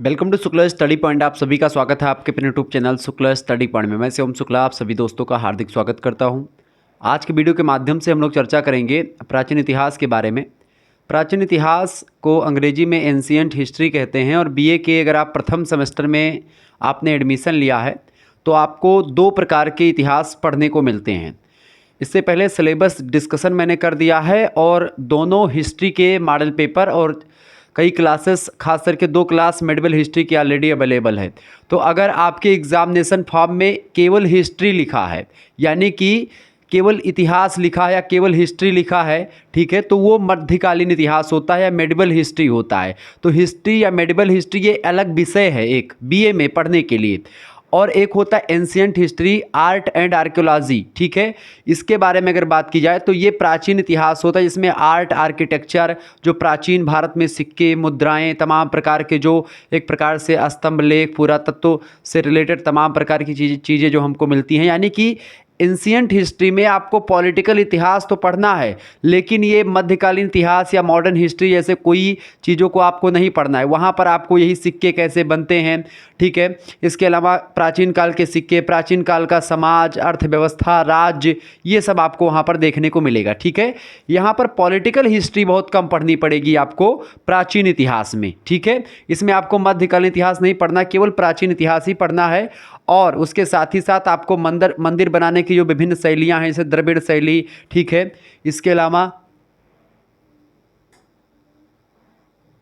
Welcome to Shukla study point. आप सभी का स्वागत है आपके अपने YouTube channel Shukla study point में। मैं से ओम शुक्ला आप सभी दोस्तों का हार्दिक स्वागत करता हूं। आज के वीडियो के माध्यम से हम लोग चर्चा करेंगे प्राचीन इतिहास के बारे में। प्राचीन इतिहास को अंग्रेजी में एंशिएंट हिस्ट्री कहते हैं और बीए के अगर आप प्रथम सेमेस्टर में आपने एडमिशन लिया है तो आपको दो प्रकार के इतिहास पढ़ने को मिलते हैं। इससे पहले सिलेबस डिस्कशन मैंने कर दिया है और दोनों हिस्ट्री के मॉडल पेपर और कई क्लासेस खास करके 2 क्लास मेडिवल हिस्ट्री की ऑलरेडी अवेलेबल है। तो अगर आपके एग्जामिनेशन फॉर्म में केवल हिस्ट्री लिखा है यानी कि केवल इतिहास लिखा है या केवल हिस्ट्री लिखा है, ठीक है, तो वो मध्यकालीन इतिहास होता है या मेडिवल हिस्ट्री होता है। तो हिस्ट्री या मेडिवल हिस्ट्री ये अलग विषय है एक बीए में पढ़ने के लिए। और एक होता है ancient history art and archaeology, ठीक है। इसके बारे में अगर बात की जाए तो ये प्राचीन इतिहास होता है जिसमें आर्ट आर्किटेक्चर, जो प्राचीन भारत में सिक्के मुद्राएं तमाम प्रकार के जो एक प्रकार से स्तंभ लेख पुरातत्व से रिलेटेड तमाम प्रकार की चीज़ें जो हमको मिलती हैं। यानी कि एंशिएंट हिस्ट्री में आपको पॉलिटिकल इतिहास तो पढ़ना है लेकिन ये मध्यकालीन इतिहास या मॉडर्न हिस्ट्री जैसे कोई चीज़ों को आपको नहीं पढ़ना है। वहाँ पर आपको यही सिक्के कैसे बनते हैं, ठीक है, इसके अलावा प्राचीन काल के सिक्के, प्राचीन काल का समाज, अर्थव्यवस्था, राज्य, ये सब आपको वहाँ पर देखने को मिलेगा, ठीक है। यहाँ पर पॉलिटिकल हिस्ट्री बहुत कम पढ़नी पड़ेगी आपको प्राचीन इतिहास में, ठीक है। इसमें आपको मध्यकालीन इतिहास नहीं पढ़ना, केवल प्राचीन इतिहास ही पढ़ना है। और उसके साथ ही साथ आपको मंदिर बनाने की जो विभिन्न शैलियाँ हैं जैसे द्रविड़ शैली, ठीक है, इसके अलावा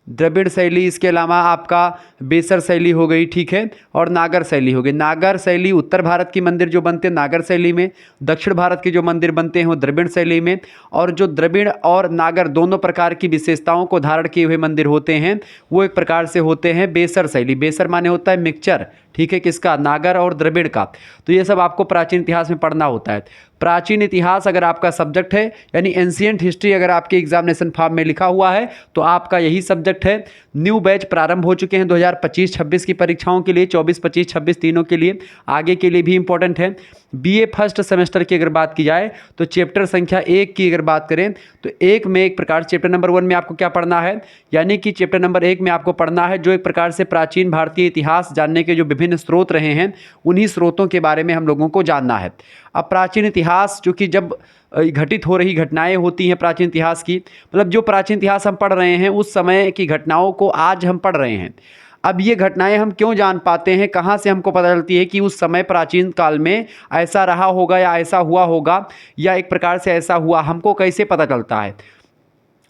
द्रविड़ शैली, इसके अलावा आपका बेसर शैली हो गई, ठीक है, और नागर शैली हो गई। नागर शैली उत्तर भारत की मंदिर जो बनते हैं नागर शैली में, दक्षिण भारत के जो मंदिर बनते हैं वो द्रविड़ शैली में। और जो द्रविड़ और नागर दोनों प्रकार की विशेषताओं को धारण किए हुए मंदिर होते हैं वो एक प्रकार से होते हैं बेसर शैली। बेसर माने होता है मिक्सचर, ठीक है, किसका, नागर और द्रविड़ का। तो ये सब आपको प्राचीन इतिहास में पढ़ना होता है। प्राचीन इतिहास अगर आपका सब्जेक्ट है यानी एंशिएंट हिस्ट्री अगर आपके एग्जामिनेशन फॉर्म में लिखा हुआ है तो आपका यही सब्जेक्ट है। न्यू बैच प्रारंभ हो चुके हैं 2025-26 की परीक्षाओं के लिए, 24-25-26 तीनों के लिए, आगे के लिए भी इंपॉर्टेंट है। बीए फर्स्ट सेमेस्टर की अगर बात की जाए तो चैप्टर संख्या 1 की अगर बात करें तो एक में एक प्रकार चैप्टर नंबर 1 में आपको क्या पढ़ना है, यानी कि चैप्टर नंबर 1 में आपको पढ़ना है जो एक प्रकार से प्राचीन भारतीय इतिहास जानने के जो विभिन्न स्रोत रहे हैं उन्हीं स्रोतों के बारे में हम लोगों को जानना है। अब प्राचीन इतिहास जो कि जब घटित हो रही घटनाएं होती हैं प्राचीन इतिहास की, मतलब जो प्राचीन इतिहास हम पढ़ रहे हैं उस समय की घटनाओं को आज हम पढ़ रहे हैं। अब ये घटनाएं हम क्यों जान पाते हैं, कहाँ से हमको पता चलती है कि उस समय प्राचीन काल में ऐसा रहा होगा या ऐसा हुआ होगा या एक प्रकार से ऐसा हुआ, हमको कैसे पता चलता है?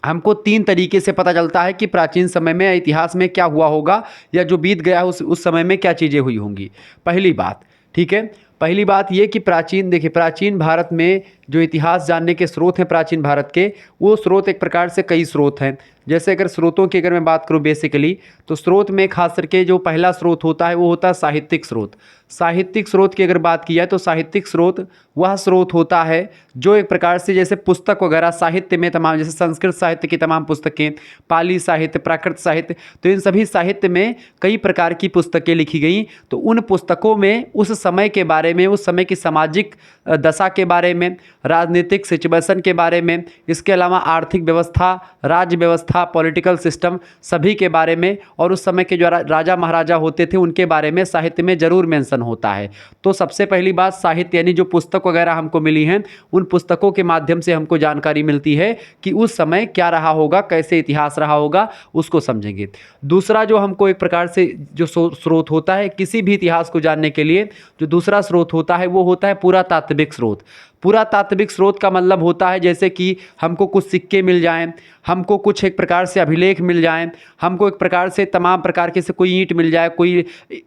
हमको 3 तरीके से पता चलता है कि प्राचीन समय में इतिहास में क्या हुआ होगा या जो बीत गया उस समय में क्या चीज़ें हुई होंगी। पहली बात, ठीक है, पहली बात ये कि प्राचीन भारत में जो इतिहास जानने के स्रोत हैं प्राचीन भारत के, वो स्रोत एक प्रकार से कई स्रोत हैं। जैसे अगर स्रोतों की अगर मैं बात करूं बेसिकली तो स्रोत में खास करके जो पहला स्रोत होता है वो होता है साहित्यिक स्रोत। साहित्यिक स्रोत की अगर बात की जाए तो साहित्यिक स्रोत वह स्रोत होता है जो एक प्रकार से जैसे पुस्तक वगैरह साहित्य में तमाम, जैसे संस्कृत साहित्य की तमाम पुस्तकें, पाली साहित्य, प्राकृत साहित्य, तो इन सभी साहित्य में कई प्रकार की पुस्तकें लिखी गई। तो उन पुस्तकों में उस समय के बारे में, उस समय की सामाजिक दशा के बारे में, राजनीतिक सिचुएशन के बारे में, इसके अलावा आर्थिक व्यवस्था, राज्य व्यवस्था, पॉलिटिकल सिस्टम, सभी के बारे में, और उस समय के जो राजा महाराजा होते थे उनके बारे में साहित्य में जरूर मेंशन होता है। तो सबसे पहली बात साहित्य यानी जो पुस्तक वगैरह हमको मिली हैं उन पुस्तकों के माध्यम से हमको जानकारी मिलती है कि उस समय क्या रहा होगा, कैसे इतिहास रहा होगा, उसको समझेंगे। दूसरा जो हमको एक प्रकार से जो स्रोत होता है किसी भी इतिहास को जानने के लिए, जो दूसरा स्रोत होता है वो होता है पुरातात्विक स्रोत। पुरातात्विक स्रोत का मतलब होता है जैसे कि हमको कुछ सिक्के मिल जाएं, हमको कुछ एक प्रकार से अभिलेख मिल जाएं, हमको एक प्रकार से तमाम प्रकार के से कोई ईंट मिल जाए, कोई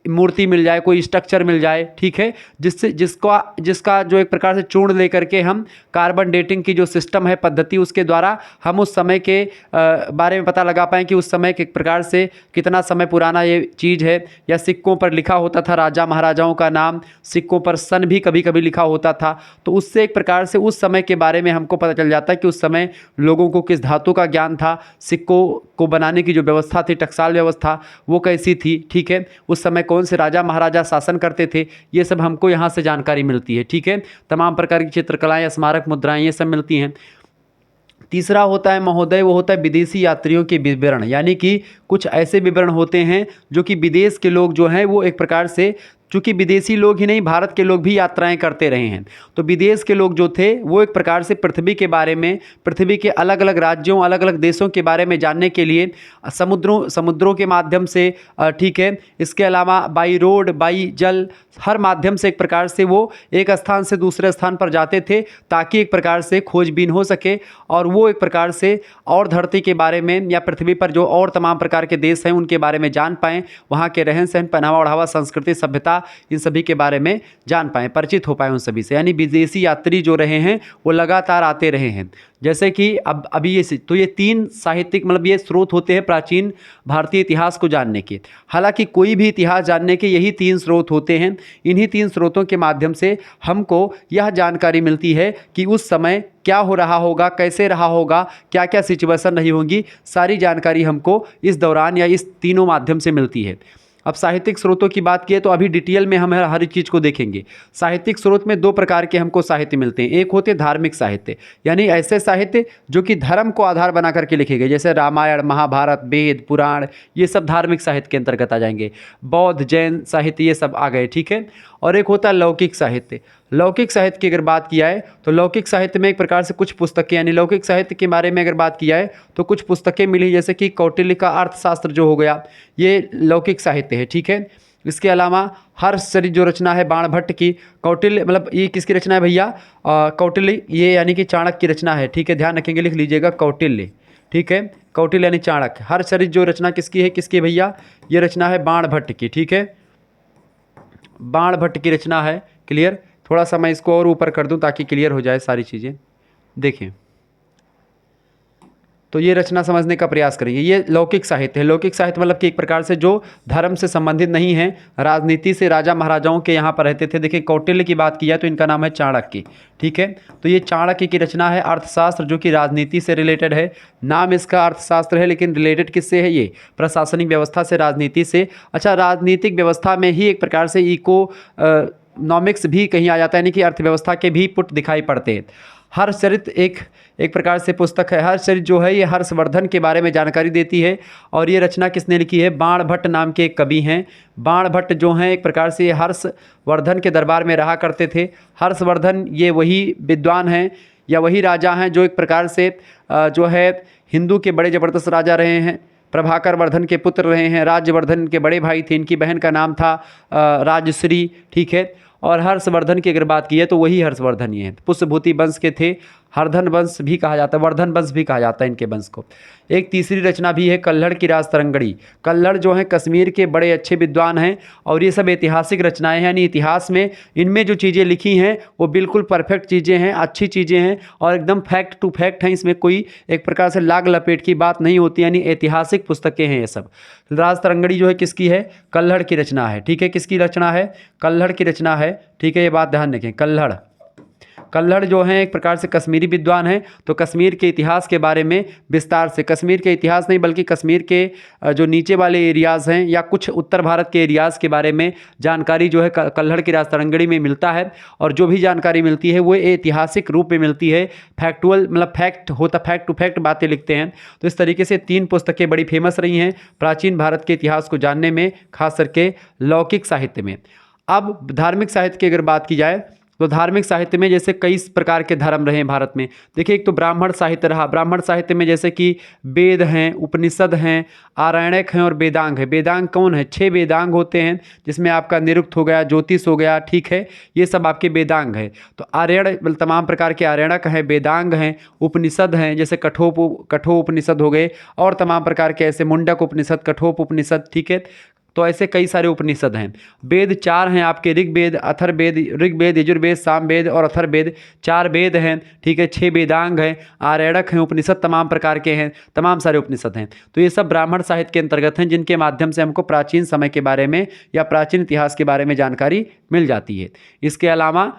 मूर्ति मिल जाए, कोई स्ट्रक्चर मिल जाए, ठीक है, जिसका जो एक प्रकार से चूर्ण लेकर के हम कार्बन डेटिंग की जो सिस्टम है पद्धति उसके द्वारा हम उस समय के बारे में पता लगा पाएँ कि उस समय के एक प्रकार से कितना समय पुराना ये चीज़ है। या सिक्कों पर लिखा होता था राजा महाराजाओं का नाम, सिक्कों पर सन भी कभी कभी लिखा होता था, तो उससे एक प्रकार से उस समय के बारे में हमको पता चल जाता है कि उस समय लोगों को किस धातु का ज्ञान था, सिक्कों को बनाने की जो व्यवस्था थी, टकसाल व्यवस्था, वो कैसी थी, ठीक है, उस समय कौन से राजा महाराजा शासन करते थे, ये सब हमको यहाँ से जानकारी मिलती है, ठीक है। तमाम प्रकार की चित्रकलाएं, स्मारक मुद्राएं, ये सब मिलती हैं। तीसरा होता है महोदय, वो होता है विदेशी यात्रियों के विवरण, यानी कि कुछ ऐसे विवरण होते हैं जो कि विदेश के लोग जो हैं वो एक प्रकार से, चूँकि विदेशी लोग ही नहीं भारत के लोग भी यात्राएं करते रहे हैं, तो विदेश के लोग जो थे वो एक प्रकार से पृथ्वी के बारे में, पृथ्वी के अलग अलग राज्यों, अलग अलग देशों के बारे में जानने के लिए समुद्रों के माध्यम से, ठीक है, इसके अलावा बाई रोड, बाई जल, हर माध्यम से एक प्रकार से वो एक स्थान से दूसरे स्थान पर जाते थे ताकि एक प्रकार से खोजबीन हो सके और वो एक प्रकार से और धरती के बारे में या पृथ्वी पर जो और तमाम प्रकार के देश हैं उनके बारे में जान पाएँ, वहाँ के रहन सहन, पहनावा ओढ़ावा, संस्कृति, सभ्यता, इन सभी के बारे में जान पाएँ, परिचित हो पाएँ उन सभी से। यानी विदेशी यात्री जो रहे हैं वो लगातार आते रहे हैं। जैसे कि अब अभी ये तीन साहित्यिक मतलब ये स्रोत होते हैं प्राचीन भारतीय इतिहास को जानने के। हालांकि कोई भी इतिहास जानने के यही तीन स्रोत होते हैं। इन्हीं तीन स्रोतों के माध्यम से हमको यह जानकारी मिलती है कि उस समय क्या हो रहा होगा, कैसे रहा होगा, क्या क्या सिचुएशन रही होंगी, सारी जानकारी हमको इस दौरान या इस तीनों माध्यम से मिलती है। अब साहित्यिक स्रोतों की बात की तो अभी डिटेल में हम हर चीज़ को देखेंगे। साहित्यिक स्रोत में दो प्रकार के हमको साहित्य मिलते हैं। एक होते धार्मिक साहित्य, यानी ऐसे साहित्य जो कि धर्म को आधार बना करके लिखे गए, जैसे रामायण, महाभारत, वेद, पुराण, ये सब धार्मिक साहित्य के अंतर्गत आ जाएंगे। बौद्ध, जैन साहित्य ये सब आ गए, ठीक है। और एक होता है लौकिक साहित्य। लौकिक साहित्य की अगर बात किया है तो लौकिक साहित्य में एक प्रकार से कुछ पुस्तकें, यानी लौकिक साहित्य के बारे में अगर बात किया है तो कुछ पुस्तकें मिली, जैसे कि कौटिल्य का अर्थशास्त्र जो हो गया, ये लौकिक साहित्य है, ठीक है। इसके अलावा हर्षचरित जो रचना है बाणभट्ट की, कौटिल्य मतलब ये किसकी रचना है भैया, कौटिल्य, ये यानी कि चाणक्य की रचना है, ठीक है, ध्यान रखेंगे, लिख लीजिएगा कौटिल्य, ठीक है, कौटिल्य यानी चाणक्य। हर्षचरित जो रचना किसकी है भैया, ये रचना है बाणभट्ट की, ठीक है, बाणभट्ट की रचना है। क्लियर, थोड़ा सा मैं इसको और ऊपर कर दूं ताकि क्लियर हो जाए सारी चीज़ें। देखें तो ये रचना समझने का प्रयास करेंगे। ये लौकिक साहित्य है। लौकिक साहित्य मतलब कि एक प्रकार से जो धर्म से संबंधित नहीं है, राजनीति से, राजा महाराजाओं के यहाँ पर रहते थे। देखिए कौटिल्य की बात की जाए तो इनका नाम है चाणक्य, ठीक है। तो ये चाणक्य की रचना है अर्थशास्त्र, जो कि राजनीति से रिलेटेड है। नाम इसका अर्थशास्त्र है लेकिन रिलेटेड किससे है, ये प्रशासनिक व्यवस्था से, राजनीति से। अच्छा, राजनीतिक व्यवस्था में ही एक प्रकार से इकोनॉमिक्स भी कहीं आ जाता है, यानी कि अर्थव्यवस्था के भी पुट दिखाई पड़ते हैं। हर्षचरित एक प्रकार से पुस्तक है। हर्षचरित जो है ये हर्षवर्धन के बारे में जानकारी देती है और ये रचना किसने लिखी है, बाणभट्ट नाम के एक कवि हैं। बाणभट्ट जो हैं एक प्रकार से हर्षवर्धन के दरबार में रहा करते थे। हर्षवर्धन ये वही विद्वान हैं या वही राजा हैं जो एक प्रकार से जो है हिंदू के बड़े ज़बरदस्त राजा रहे हैं। प्रभाकर वर्धन के पुत्र रहे हैं। राज्यवर्धन के बड़े भाई थे, इनकी बहन का नाम था राजश्री, ठीक है। और हर्षवर्धन की अगर बात की है तो वही हर्षवर्धन ही है। पुष्यभूति वंश के थे। हरधन वंश भी कहा जाता है, वर्धन वंश भी कहा जाता है इनके वंश को। एक तीसरी रचना भी है कल्हड़ की राजतरंगड़ी। कल्हड़ जो है कश्मीर के बड़े अच्छे विद्वान हैं और ये सब ऐतिहासिक रचनाएं हैं, यानी इतिहास में इनमें जो चीज़ें लिखी हैं वो बिल्कुल परफेक्ट चीज़ें हैं, अच्छी चीज़ें हैं और एकदम फैक्ट टू फैक्ट हैं। इसमें कोई एक प्रकार से लाग लपेट की बात नहीं होती, यानी ऐतिहासिक पुस्तकें हैं ये सब। राजतरंगड़ी जो है किसकी है, कल्हड़ की रचना है, ठीक है। किसकी रचना है, कल्हड़ की रचना है, ठीक है। ये बात ध्यान रखें। कल्हड़ जो हैं एक प्रकार से कश्मीरी विद्वान हैं, तो कश्मीर के इतिहास के बारे में विस्तार से, कश्मीर के इतिहास नहीं बल्कि कश्मीर के जो नीचे वाले एरियाज़ हैं या कुछ उत्तर भारत के एरियाज़ के बारे में जानकारी जो है कल्हड़ की राजतरंगड़ी में मिलता है। और जो भी जानकारी मिलती है वो ऐतिहासिक रूप में मिलती है, फैक्टुअल मतलब फैक्ट होता, फैक्ट टू फैक्ट बातें लिखते हैं। तो इस तरीके से 3 पुस्तकें बड़ी फेमस रही हैं प्राचीन भारत के इतिहास को जानने में, खास करके लौकिक साहित्य में। अब धार्मिक साहित्य की अगर बात की जाए तो धार्मिक साहित्य में जैसे कई प्रकार के धर्म रहे हैं भारत में। देखिए एक तो ब्राह्मण साहित्य रहा। ब्राह्मण साहित्य में जैसे कि वेद हैं, उपनिषद हैं, आरण्यक हैं और वेदांग है। वेदांग कौन है, 6 वेदांग होते हैं, जिसमें आपका निरुक्त हो गया, ज्योतिष हो गया, ठीक है, ये सब आपके वेदांग है। तो आर्यण तमाम प्रकार के आर्यणक हैं, वेदांग हैं, उपनिषद हैं, जैसे कठोप उपनिषद हो गए और तमाम प्रकार के ऐसे मुंडक उपनिषद, कठोप उपनिषद, ठीक है। तो ऐसे कई सारे उपनिषद हैं। वेद 4 हैं आपके, ऋग्वेद, अथर्ववेद, ऋग्वेद, यजुर्वेद, सामवेद और अथर्ववेद, 4 वेद हैं, ठीक है। 6 वेदांग हैं, आर्यणक हैं, उपनिषद तमाम प्रकार के हैं, तमाम सारे उपनिषद हैं। तो ये सब ब्राह्मण साहित्य के अंतर्गत हैं, जिनके माध्यम से हमको प्राचीन समय के बारे में या प्राचीन इतिहास के बारे में जानकारी मिल जाती है। इसके अलावा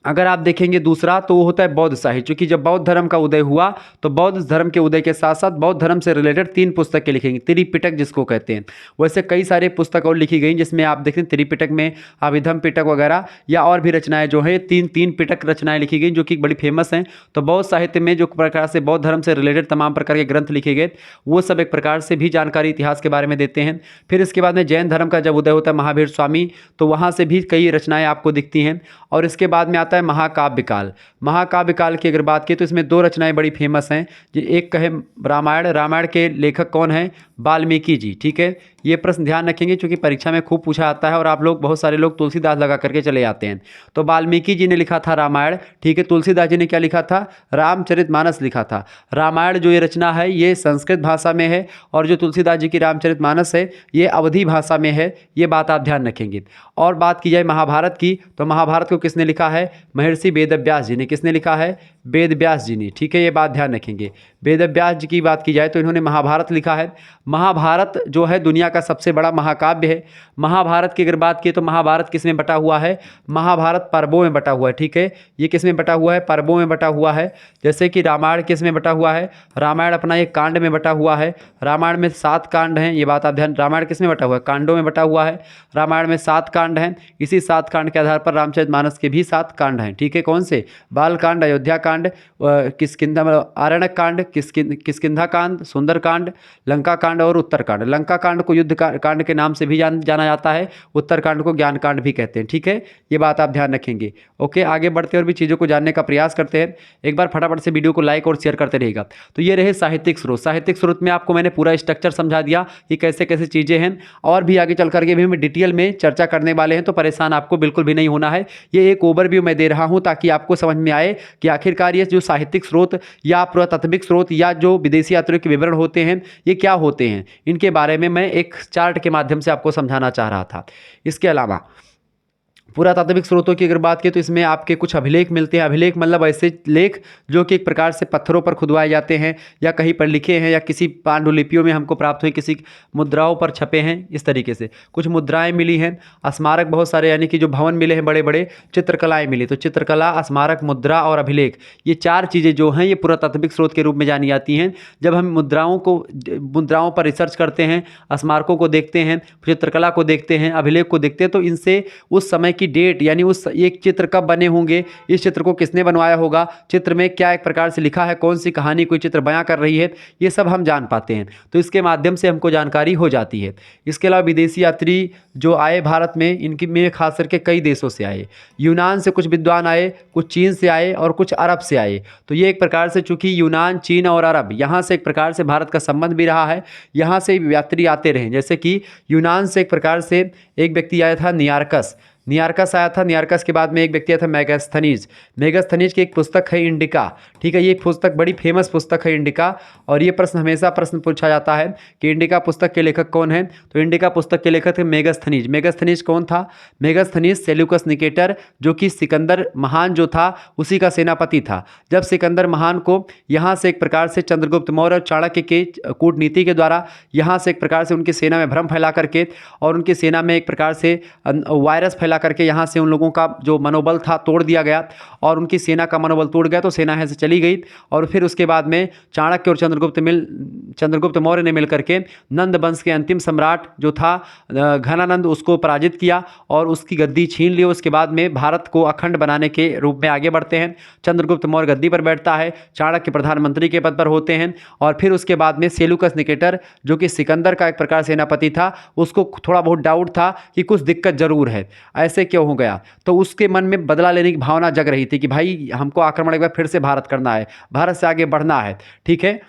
अगर आप देखेंगे दूसरा तो वो होता है बौद्ध साहित्य, क्योंकि जब बौद्ध धर्म का उदय हुआ तो बौद्ध धर्म के उदय के साथ साथ बौद्ध धर्म से रिलेटेड 3 पुस्तकें लिखेंगे, त्रिपिटक जिसको कहते हैं। वैसे कई सारे पुस्तक और लिखी गई, जिसमें आप देखें त्रिपिटक में अभिधम पिटक वगैरह या और भी रचनाएं जो है तीन पिटक रचनाएं लिखी गई जो कि बड़ी फेमस हैं। तो बौद्ध साहित्य में जो प्रकार से बौद्ध धर्म से रिलेटेड तमाम प्रकार के ग्रंथ लिखे गए वो सब एक प्रकार से भी जानकारी इतिहास के बारे में देते हैं। फिर इसके बाद में जैन धर्म का जब उदय होता है महावीर स्वामी, तो वहाँ से भी कई रचनाएं आपको दिखती हैं। और इसके बाद में आता है महाकाव्य काल। महाकाव्य काल की अगर बात की तो इसमें 2 रचनाएं बड़ी फेमस हैं। एक कहे रामायण, रामायण के लेखक कौन है? वाल्मीकि जी। ठीक है, ये प्रश्न ध्यान रखेंगे क्योंकि परीक्षा में खूब पूछा आता है और आप लोग बहुत सारे लोग तुलसीदास लगा करके चले आते हैं। तो वाल्मीकि जी ने लिखा था रामायण, ठीक है। तुलसीदास जी ने क्या लिखा था? रामचरितमानस लिखा था। रामायण जो ये रचना है ये संस्कृत भाषा में है और जो तुलसीदास जी की रामचरितमानस है ये अवधी भाषा में है। ये बात आप ध्यान रखेंगे। और बात की जाए महाभारत की तो महाभारत को किसने लिखा है? महर्षि वेदव्यास जी ने। किसने लिखा है? वेदव्यास जी ने। ठीक है, ये बात ध्यान रखेंगे। वेदव्यास जी की बात की जाए तो इन्होंने महाभारत लिखा है। महाभारत जो है दुनिया का सबसे बड़ा महाकाव्य है। महाभारत की अगर बात की तो महाभारत किस में बटा हुआ है? महाभारत पर्वों में बटा हुआ है। ठीक है, ये किस में बटा हुआ है? पर्वों में बटा हुआ है। जैसे कि रामायण किस में बटा हुआ है? रामायण अपना एक कांड में बटा हुआ है। रामायण में 7 कांड हैं, ये बात आप ध्यान। रामायण किस में बटा हुआ है? कांडों में बटा हुआ है। रामायण में 7 कांड हैं। इसी 7 कांड के आधार पर रामचरितमानस के भी 7 कांड हैं। ठीक है, कौन से? बाल कांड, अयोध्या कांड, किष्किंधा आरण्यक कांड, किष्किंधा कांड, सुंदर कांड, लंका कांड और उत्तर कांड। लंका कांड को युद्ध कांड के नाम से भी जाना जाता है। उत्तर कांड को ज्ञान कांड भी कहते हैं। ठीक है, ये बात आप ध्यान रखेंगे। ओके, आगे बढ़ते और भी चीज़ों को जानने का प्रयास करते हैं। एक बार फटाफट से वीडियो को लाइक और शेयर करते रहिएगा। तो ये रहे साहित्यिक स्रोत। साहित्यिक स्रोत में आपको मैंने पूरा स्ट्रक्चर समझा दिया कि कैसे कैसे चीज़ें हैं और भी आगे चल करके भी हम डिटेल में चर्चा करने वाले हैं, तो परेशान आपको बिल्कुल भी नहीं होना है। ये एक ओवरव्यू मैं दे रहा हूँ ताकि आपको समझ में आए कि आखिरकार ये जो साहित्यिक स्रोत या पुरातात्विक स्रोत या जो विदेशी यात्रियों के विवरण होते हैं ये क्या होते हैं, इनके बारे में मैं एक चार्ट के माध्यम से आपको समझाना चाह रहा था। इसके अलावा पुरातात्विक स्रोतों की अगर बात करें तो इसमें आपके कुछ अभिलेख मिलते हैं। अभिलेख मतलब ऐसे लेख जो कि एक प्रकार से पत्थरों पर खुदवाए जाते हैं या कहीं पर लिखे हैं या किसी पांडुलिपियों में हमको प्राप्त हुई, किसी मुद्राओं पर छपे हैं। इस तरीके से कुछ मुद्राएं मिली हैं। स्मारक बहुत सारे, यानी कि जो भवन मिले हैं बड़े बड़े, चित्रकलाएँ मिली। तो चित्रकला, स्मारक, मुद्रा और अभिलेख, ये 4 चीज़ें जो हैं ये पुरातात्विक स्रोत के रूप में जानी जाती हैं। जब हम मुद्राओं पर रिसर्च करते हैं, स्मारकों को देखते हैं, चित्रकला को देखते हैं, अभिलेख को देखते हैं, तो इनसे उस समय की डेट यानी उस एक चित्र कब बने होंगे, इस चित्र को किसने बनवाया होगा, चित्र में क्या एक प्रकार से लिखा है, कौन सी कहानी कोई चित्र बयां कर रही है, ये सब हम जान पाते हैं। तो इसके माध्यम से हमको जानकारी हो जाती है। इसके अलावा विदेशी यात्री जो आए भारत में, इनकी में खास करके कई देशों से आए। यूनान से कुछ विद्वान आए, कुछ चीन से आए और कुछ अरब से आए। तो ये एक प्रकार से चूंकि यूनान, चीन और अरब यहाँ से एक प्रकार से भारत का संबंध भी रहा है, यहाँ से यात्री आते रहे। जैसे कि यूनान से एक प्रकार से एक व्यक्ति आया था नियार्कस आया था। नियार्कस के बाद में एक व्यक्ति आया था मेगास्थनीज की एक पुस्तक है इंडिका। ठीक है, ये पुस्तक बड़ी फेमस पुस्तक है इंडिका। और ये हमेशा प्रश्न पूछा जाता है कि इंडिका पुस्तक के लेखक कौन है? तो इंडिका पुस्तक के लेखक थे मेगास्थनीज। मेगास्थनीज कौन था? मेगास्थनीज सेल्यूकस निकेटर, जो कि सिकंदर महान जो था उसी का सेनापति था। जब सिकंदर महान को यहाँ से एक प्रकार से चंद्रगुप्त मौर्य और चाणक्य के कूटनीति के द्वारा यहाँ से एक प्रकार से उनकी सेना में भ्रम फैला करके और उनकी सेना में एक प्रकार से वायरस फैला करके यहाँ से उन लोगों का जो मनोबल था तोड़ दिया गया और उनकी सेना का मनोबल टूट गया, तो सेना यहाँ से चली गई। और फिर उसके बाद में चाणक्य और चंद्रगुप्त मौर्य ने मिलकर के नंद वंश के अंतिम सम्राट जो था घनानंद, उसको पराजित किया और उसकी गद्दी छीन ली। उसके बाद में भारत को अखंड बनाने के रूप में आगे बढ़ते हैं। चंद्रगुप्त मौर्य गद्दी पर बैठता है, चाणक्य प्रधानमंत्री के पद पर होते हैं। और फिर उसके बाद में सेल्यूकस निकेटर जो कि सिकंदर का एक प्रकार सेनापति था, उसको थोड़ा बहुत डाउट था कि कुछ दिक्कत जरूर है, ऐसे क्यों हो गया। तो उसके मन में बदला लेने की भावना जग रही थी कि भाई हमको आक्रमण एक बार फिर से भारत करना है, भारत से आगे बढ़ना है। ठीक है,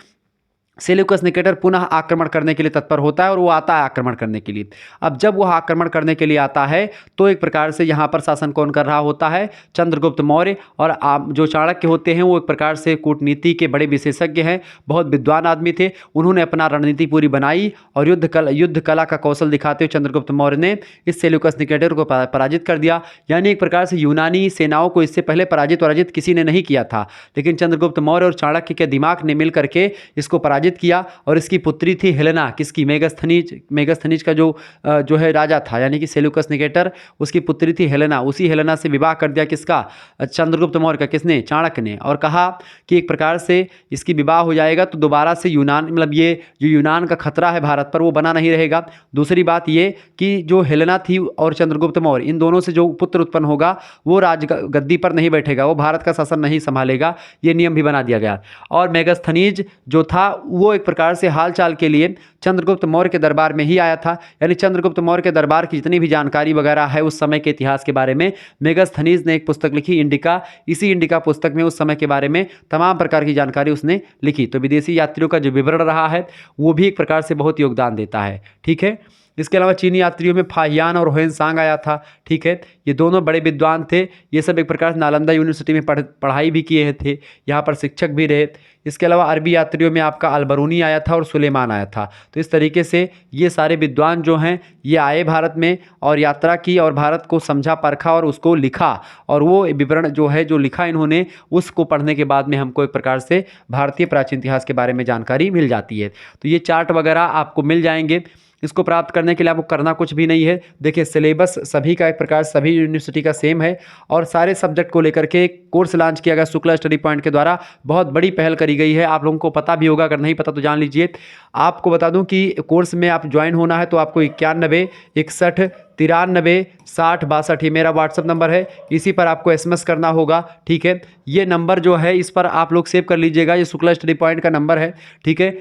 सेल्यूकस निकेटर पुनः आक्रमण करने के लिए तत्पर होता है और वो आता है आक्रमण करने के लिए। अब जब वह आक्रमण करने के लिए आता है तो एक प्रकार से यहाँ पर शासन कौन कर रहा होता है? चंद्रगुप्त मौर्य। और जो चाणक्य होते हैं वो एक प्रकार से कूटनीति के बड़े विशेषज्ञ हैं, बहुत विद्वान आदमी थे। उन्होंने अपना रणनीति पूरी बनाई और युद्ध कला का कौशल दिखाते हुए चंद्रगुप्त मौर्य ने इस सेल्यूकस निकेटर को पराजित कर दिया। यानी एक प्रकार से यूनानी सेनाओं को इससे पहले पराजित किसी ने नहीं किया था, लेकिन चंद्रगुप्त मौर्य और चाणक्य के दिमाग ने मिल करके इसको पराजित पराजित किया और इसकी पुत्री थी हेलेना, किसकी, मेगस्थनीज का जो है राजा था, यानी कि सेल्यूकस निकेटर, उसकी पुत्री थी हेलेना। उसी हेलेना से विवाह कर दिया किसका, चंद्रगुप्त मौर्य का। किसने, चाणक्य ने। और कहा कि एक प्रकार से इसकी विवाह हो जाएगा तो दोबारा से यूनान, मतलब ये जो यूनान का खतरा है भारत पर वो बना नहीं रहेगा। दूसरी बात ये कि जो हेलेना थी और चंद्रगुप्त मौर्य, इन दोनों से जो पुत्र उत्पन्न होगा वो गद्दी पर नहीं बैठेगा, वो भारत का शासन नहीं संभालेगा, ये नियम भी बना दिया गया। और मेगस्थनीज जो था वो एक प्रकार से हालचाल के लिए चंद्रगुप्त मौर्य के दरबार में ही आया था, यानी चंद्रगुप्त मौर्य के दरबार की जितनी भी जानकारी वगैरह है उस समय के इतिहास के बारे में, मेगस्थनीज ने एक पुस्तक लिखी, इंडिका। इसी इंडिका पुस्तक में उस समय के बारे में तमाम प्रकार की जानकारी उसने लिखी। तो विदेशी यात्रियों का जो विवरण रहा है वो भी एक प्रकार से बहुत योगदान देता है, ठीक है। इसके अलावा चीनी यात्रियों में फाहियान और हुएनसांग आया था, ठीक है। ये दोनों बड़े विद्वान थे। ये सब एक प्रकार से नालंदा यूनिवर्सिटी में पढ़ाई भी किए थे, यहाँ पर शिक्षक भी रहे। इसके अलावा अरबी यात्रियों में आपका अलबरूनी आया था और सुलेमान आया था। तो इस तरीके से ये सारे विद्वान जो हैं ये आए भारत में और यात्रा की और भारत को समझा परखा और उसको लिखा, और वो विवरण जो है जो लिखा इन्होंने उसको पढ़ने के बाद में हमको एक प्रकार से भारतीय प्राचीन इतिहास के बारे में जानकारी मिल जाती है। तो ये चार्ट वगैरह आपको मिल जाएंगे। इसको प्राप्त करने के लिए आपको करना कुछ भी नहीं है। देखिए सिलेबस सभी का एक प्रकार सभी यूनिवर्सिटी का सेम है और सारे सब्जेक्ट को लेकर के एक कोर्स लॉन्च किया गया शुक्ला स्टडी पॉइंट के द्वारा। बहुत बड़ी पहल करी गई है, आप लोगों को पता भी होगा, अगर नहीं पता तो जान लीजिए। आपको बता दूं कि कोर्स में आप ज्वाइन होना है तो आपको 91 61 93 60 62 ये मेरा व्हाट्सअप नंबर है, इसी पर आपको SMS करना होगा, ठीक है। ये नंबर जो है इस पर आप लोग सेव कर लीजिएगा, ये शुक्ला स्टडी पॉइंट का नंबर है, ठीक है।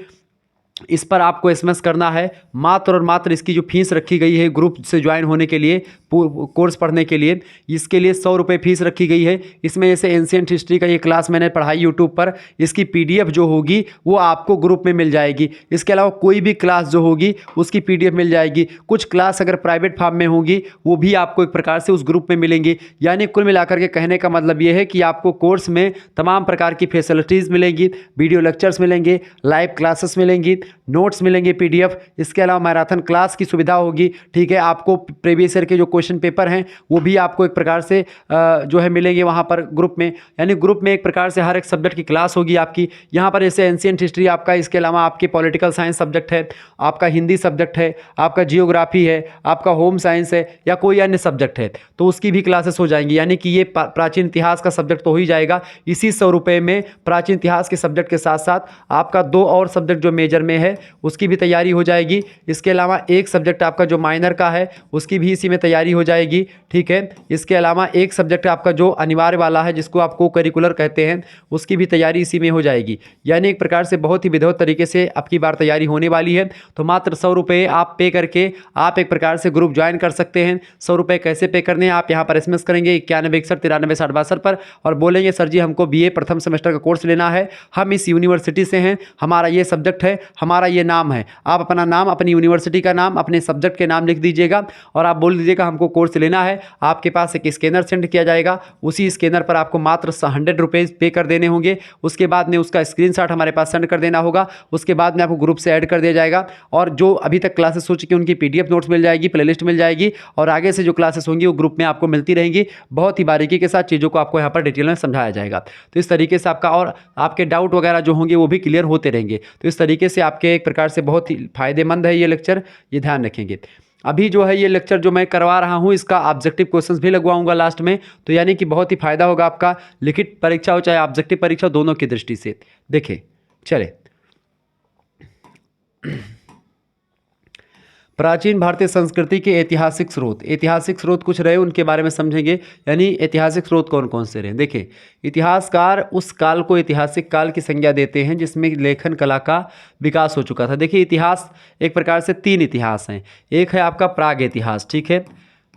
इस पर आपको SMS करना है। मात्र और मात्र इसकी जो फीस रखी गई है ग्रुप से ज्वाइन होने के लिए, कोर्स पढ़ने के लिए, इसके लिए 100 रुपये फीस रखी गई है। इसमें जैसे एंशिएंट हिस्ट्री का ये क्लास मैंने पढ़ाई यूट्यूब पर, इसकी PDF जो होगी वो आपको ग्रुप में मिल जाएगी। इसके अलावा कोई भी क्लास जो होगी उसकी PDF मिल जाएगी। कुछ क्लास अगर प्राइवेट फार्म में होंगी वो भी आपको एक प्रकार से उस ग्रुप में मिलेंगी। यानी कुल मिलाकर के कहने का मतलब ये है कि आपको कोर्स में तमाम प्रकार की फैसिलिटीज़ मिलेंगी, वीडियो लेक्चर्स मिलेंगे, लाइव क्लासेस मिलेंगी, नोट्स मिलेंगे PDF। इसके अलावा मैराथन क्लास की सुविधा होगी, ठीक है। आपको प्रीवियस ईयर के जो क्वेश्चन पेपर हैं वो भी आपको एक प्रकार से जो है मिलेंगे वहाँ पर ग्रुप में। यानी ग्रुप में एक प्रकार से हर एक सब्जेक्ट की क्लास होगी आपकी। यहाँ पर जैसे एंशिएंट हिस्ट्री आपका, इसके अलावा आपके पॉलिटिकल साइंस सब्जेक्ट है, आपका हिंदी सब्जेक्ट है, आपका जियोग्राफी है, आपका होम साइंस है या कोई अन्य सब्जेक्ट है तो उसकी भी क्लासेस हो जाएंगी। यानी कि ये प्राचीन इतिहास का सब्जेक्ट तो हो ही जाएगा। इसी 100 रुपये में प्राचीन इतिहास के सब्जेक्ट के साथ साथ आपका 2 और सब्जेक्ट जो मेजर में है उसकी भी तैयारी हो जाएगी। इसके अलावा एक सब्जेक्ट आपका जो माइनर का है उसकी भी इसी में तैयारी हो जाएगी, ठीक है। इसके अलावा एक सब्जेक्ट आपका जो अनिवार्य वाला है जिसको आप को करिकुलर कहते हैं उसकी भी तैयारी इसी में हो जाएगी। यानी एक प्रकार से बहुत ही विधिवत तरीके से आपकी बार तैयारी होने वाली है। तो मात्र 100 रुपये आप पे करके आप एक प्रकार से ग्रुप ज्वाइन कर सकते हैं। 100 रुपये कैसे पे करने हैं, आप यहाँ पर SMS करेंगे 91 61 93 60 62 पर और बोलेंगे सर जी हमको BA प्रथम सेमेस्टर का कोर्स लेना है, हम इस यूनिवर्सिटी से हैं, हमारा ये सब्जेक्ट है, हमारा ये नाम है। आप अपना नाम, अपनी यूनिवर्सिटी का नाम, अपने सब्जेक्ट के नाम लिख दीजिएगा और आप बोल दीजिएगा हमको कोर्स लेना है। आपके पास एक स्कैनर सेंड किया जाएगा, उसी स्कैनर पर आपको मात्र 100 रुपये पे कर देने होंगे। उसके बाद में उसका स्क्रीनशॉट हमारे पास सेंड कर देना होगा। उसके बाद में आपको ग्रुप से ऐड कर दिया जाएगा और जो अभी तक क्लासेस हो चुकी हैं उनकी PDF नोट्स मिल जाएगी, प्लेलिस्ट मिल जाएगी और आगे से जो क्लासेस होंगी वो ग्रुप में आपको मिलती रहेंगी। बहुत ही बारीकी के साथ चीज़ों को आपको यहाँ पर डिटेल में समझाया जाएगा। तो इस तरीके से आपका और आपके डाउट वगैरह जो होंगे वो भी क्लियर होते रहेंगे। तो इस तरीके से आपके एक प्रकार से बहुत ही फायदेमंद है ये लेक्चर, ये ध्यान रखेंगे। अभी जो है ये लेक्चर जो मैं करवा रहा हूँ इसका ऑब्जेक्टिव क्वेश्चंस भी लगवाऊंगा लास्ट में, तो यानी कि बहुत ही फायदा होगा आपका, लिखित परीक्षा हो चाहे ऑब्जेक्टिव परीक्षा, दोनों की दृष्टि से। देखिए चले, प्राचीन भारतीय संस्कृति के ऐतिहासिक स्रोत कुछ रहे, उनके बारे में समझेंगे। यानी ऐतिहासिक स्रोत कौन कौन से रहे। देखिए इतिहासकार उस काल को ऐतिहासिक काल की संज्ञा देते हैं जिसमें लेखन कला का विकास हो चुका था। देखिए इतिहास एक प्रकार से 3 इतिहास हैं। एक है आपका प्राग इतिहास, ठीक है,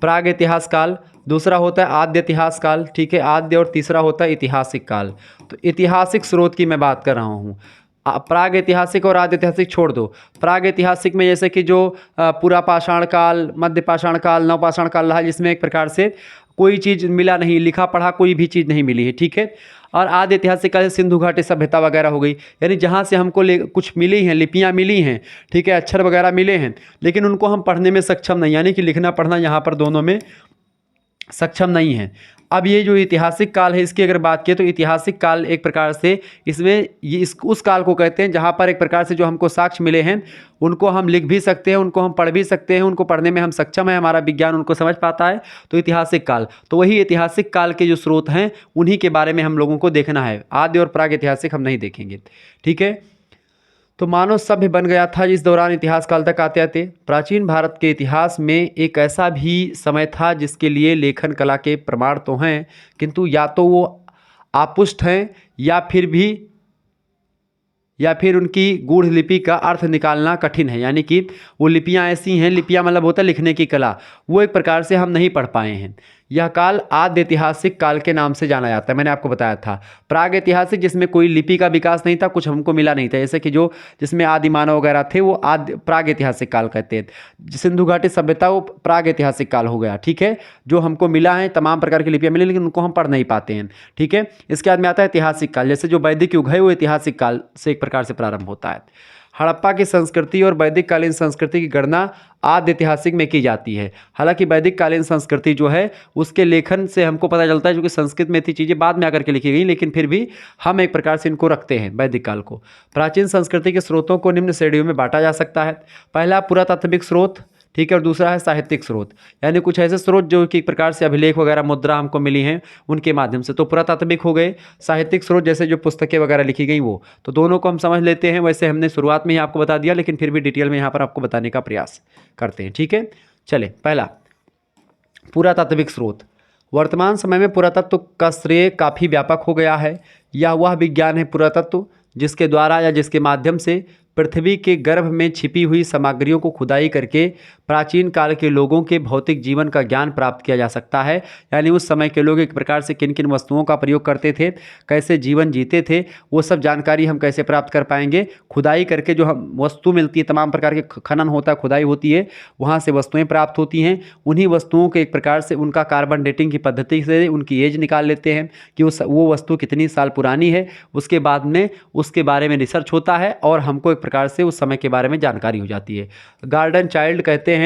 प्राग इतिहास काल। दूसरा होता है आद्य इतिहास काल, ठीक है, आद्य। और तीसरा होता है ऐतिहासिक काल। तो ऐतिहासिक स्रोत की मैं बात कर रहा हूँ। प्राग ऐतिहासिक और आद्य ऐतिहासिक छोड़ दो। प्राग ऐतिहासिक में जैसे कि जो पूरा पाषाण काल, मध्य पाषाण काल, नवपाषाण काल रहा, जिसमें एक प्रकार से कोई चीज़ मिला नहीं, लिखा पढ़ा कोई भी चीज़ नहीं मिली है, ठीक है। और आद्य ऐतिहासिक काल सिंधु घाटी सभ्यता वगैरह हो गई, यानी जहाँ से हमको कुछ मिली हैं, लिपियाँ मिली हैं, ठीक है, अक्षर वगैरह मिले हैं, लेकिन उनको हम पढ़ने में सक्षम नहीं, यानी कि लिखना पढ़ना यहाँ पर दोनों में सक्षम नहीं है। अब ये जो ऐतिहासिक काल है इसकी अगर बात करें तो ऐतिहासिक काल एक प्रकार से इसमें ये उस काल को कहते हैं जहाँ पर एक प्रकार से जो हमको साक्ष्य मिले हैं उनको हम लिख भी सकते हैं, उनको हम पढ़ भी सकते हैं, उनको पढ़ने में हम सक्षम हैं, हमारा विज्ञान उनको समझ पाता है। तो ऐतिहासिक काल, तो वही ऐतिहासिक काल के जो स्रोत हैं उन्हीं के बारे में हम लोगों को देखना है। आदि और प्राग ऐतिहासिक हम नहीं देखेंगे, ठीक है। तो मानव सभ्य बन गया था जिस दौरान इतिहास काल तक आते आते। प्राचीन भारत के इतिहास में एक ऐसा भी समय था जिसके लिए लेखन कला के प्रमाण तो हैं, किंतु या तो वो आपुष्ट हैं या फिर उनकी गूढ़ लिपि का अर्थ निकालना कठिन है। यानी कि वो लिपियाँ ऐसी हैं, लिपियाँ मतलब होता है लिखने की कला, वो एक प्रकार से हम नहीं पढ़ पाए हैं। यह काल आद्य ऐतिहासिक काल के नाम से जाना जाता है। मैंने आपको बताया था प्राग ऐतिहासिक जिसमें कोई लिपि का विकास नहीं था, कुछ हमको मिला नहीं था, जैसे कि जो जिसमें आदि मानव वगैरह थे वो आद्य प्राग ऐतिहासिक काल कहते हैं। सिंधु घाटी सभ्यता वो प्राग ऐतिहासिक काल हो गया, ठीक है। जो हमको मिला है तमाम प्रकार की लिपियाँ मिली लेकिन उनको हम पढ़ नहीं पाते हैं, ठीक है। इसके बाद में आता है ऐतिहासिक काल, जैसे जो वैदिक युग है वो ऐतिहासिक काल से एक प्रकार से प्रारंभ होता है। हड़प्पा की संस्कृति और वैदिक कालीन संस्कृति की गणना आद्य ऐतिहासिक में की जाती है। हालांकि वैदिक कालीन संस्कृति जो है उसके लेखन से हमको पता चलता है, जो कि संस्कृत में थी चीज़ें बाद में आकर के लिखी गई, लेकिन फिर भी हम एक प्रकार से इनको रखते हैं वैदिक काल को। प्राचीन संस्कृति के स्रोतों को निम्न श्रेणियों में बांटा जा सकता है। पहला पुरातात्विक स्रोत, ठीक है, और दूसरा है साहित्यिक स्रोत, यानी कुछ ऐसे स्रोत जो कि एक प्रकार से अभिलेख वगैरह मुद्रा हमको मिली हैं उनके माध्यम से। तो पुरातात्विक हो गए, साहित्यिक स्रोत जैसे जो पुस्तकें वगैरह लिखी गई वो, तो दोनों को हम समझ लेते हैं। वैसे हमने शुरुआत में ही आपको बता दिया लेकिन फिर भी डिटेल में यहाँ पर आपको बताने का प्रयास करते हैं, ठीक है। चले, पहला पुरातात्विक स्रोत। वर्तमान समय में पुरातत्व का श्रेय काफ़ी व्यापक हो गया है। यह वह विज्ञान है पुरातत्व जिसके द्वारा या जिसके माध्यम से पृथ्वी के गर्भ में छिपी हुई सामग्रियों को खुदाई करके प्राचीन काल के लोगों के भौतिक जीवन का ज्ञान प्राप्त किया जा सकता है। यानी उस समय के लोग एक प्रकार से किन किन वस्तुओं का प्रयोग करते थे, कैसे जीवन जीते थे, वो सब जानकारी हम कैसे प्राप्त कर पाएंगे। खुदाई करके जो हम वस्तु मिलती है, तमाम प्रकार के खनन होता है, खुदाई होती है, वहाँ से वस्तुएं प्राप्त होती हैं। उन्हीं वस्तुओं के एक प्रकार से उनका कार्बन डेटिंग की पद्धति से उनकी एज निकाल लेते हैं कि वो वस्तु कितनी साल पुरानी है। उसके बाद में उसके बारे में रिसर्च होता है और हमको एक प्रकार से उस समय के बारे में जानकारी हो जाती है। गार्डन चाइल्ड कहते हैं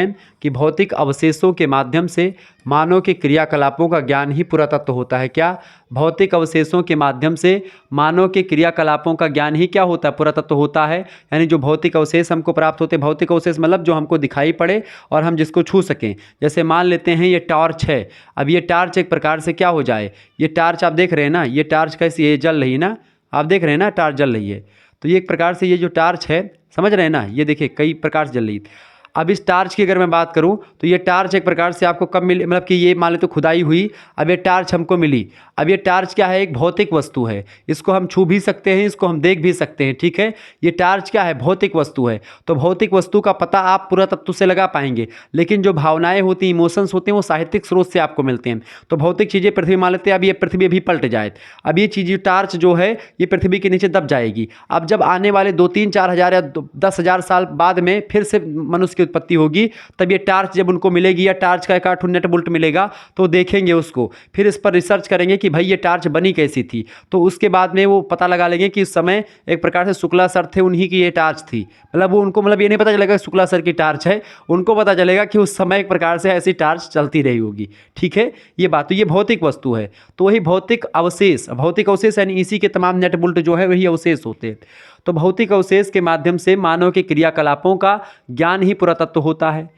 कि भौतिक अवशेषों के माध्यम से मानव के क्रियाकलापों का ज्ञान ही पुरातत्व होता है। क्या? भौतिक अवशेषों के माध्यम से मानव के क्रियाकलापों का ज्ञान ही क्या होता है? पुरातत्व होता है। यानी जो भौतिक अवशेष हमको प्राप्त होते हैं, भौतिक अवशेष मतलब जो हमको दिखाई पड़े और हम जिसको छू सकें। जैसे मान लेते हैं ये टॉर्च है, अब ये टॉर्च एक प्रकार से क्या हो जाए, ये टॉर्च आप देख रहे हैं ना, ये टॉर्च कैसी है, जल रही है ना, आप देख रहे हैं ना टॉर्च जल रही है। तो ये एक प्रकार से ये जो टॉर्च है, समझ रहे हैं ना, ये देखिए कई प्रकार से जल रही है। अब इस टार्च की अगर मैं बात करूं तो ये टार्च एक प्रकार से आपको कब मिली, मतलब कि ये मान लेते खुदाई हुई, अब ये टार्च हमको मिली। अब ये टार्च क्या है? एक भौतिक वस्तु है, इसको हम छू भी सकते हैं, इसको हम देख भी सकते हैं, ठीक है। ये टार्च क्या है? भौतिक वस्तु है। तो भौतिक वस्तु का पता आप पुरातत्व से लगा पाएंगे, लेकिन जो भावनाएं होती हैं, इमोशंस होते हैं, वो साहित्यिक स्रोत से आपको मिलते हैं। तो भौतिक चीज़ें पृथ्वी मान लेते हैं, अब ये पृथ्वी अभी पलट जाए, अब ये चीज़ टार्च जो है ये पृथ्वी के नीचे दब जाएगी। अब जब आने वाले 2-3-4 हज़ार या 10,000 साल बाद में फिर से मनुष्य की उत्पत्ति होगी, तब ये टार्च जब उनको मिलेगी या टार्च का एक आठ नेट बोल्ट मिलेगा तो देखेंगे उसको, फिर इस पर रिसर्च करेंगे कि भाई ये टार्च बनी कैसी थी। तो उसके बाद में वो पता लगा लेंगे कि उस समय एक प्रकार से शुक्लासर थे, उन्हीं की ये टार्च थी। मतलब वो उनको मतलब ये नहीं पता चलेगा शुक्लासर की टार्च है, उनको पता चलेगा कि उस समय एक प्रकार से ऐसी टार्च चलती रही होगी, ठीक है। ये बात, तो ये भौतिक वस्तु है। तो वही भौतिक अवशेष, भौतिक अवशेष यानी इसी के तमाम नेट बोल्ट जो है वही अवशेष होते हैं। तो भौतिक अवशेष के माध्यम से मानव के क्रियाकलापों का ज्ञान ही पुरातत्व होता है।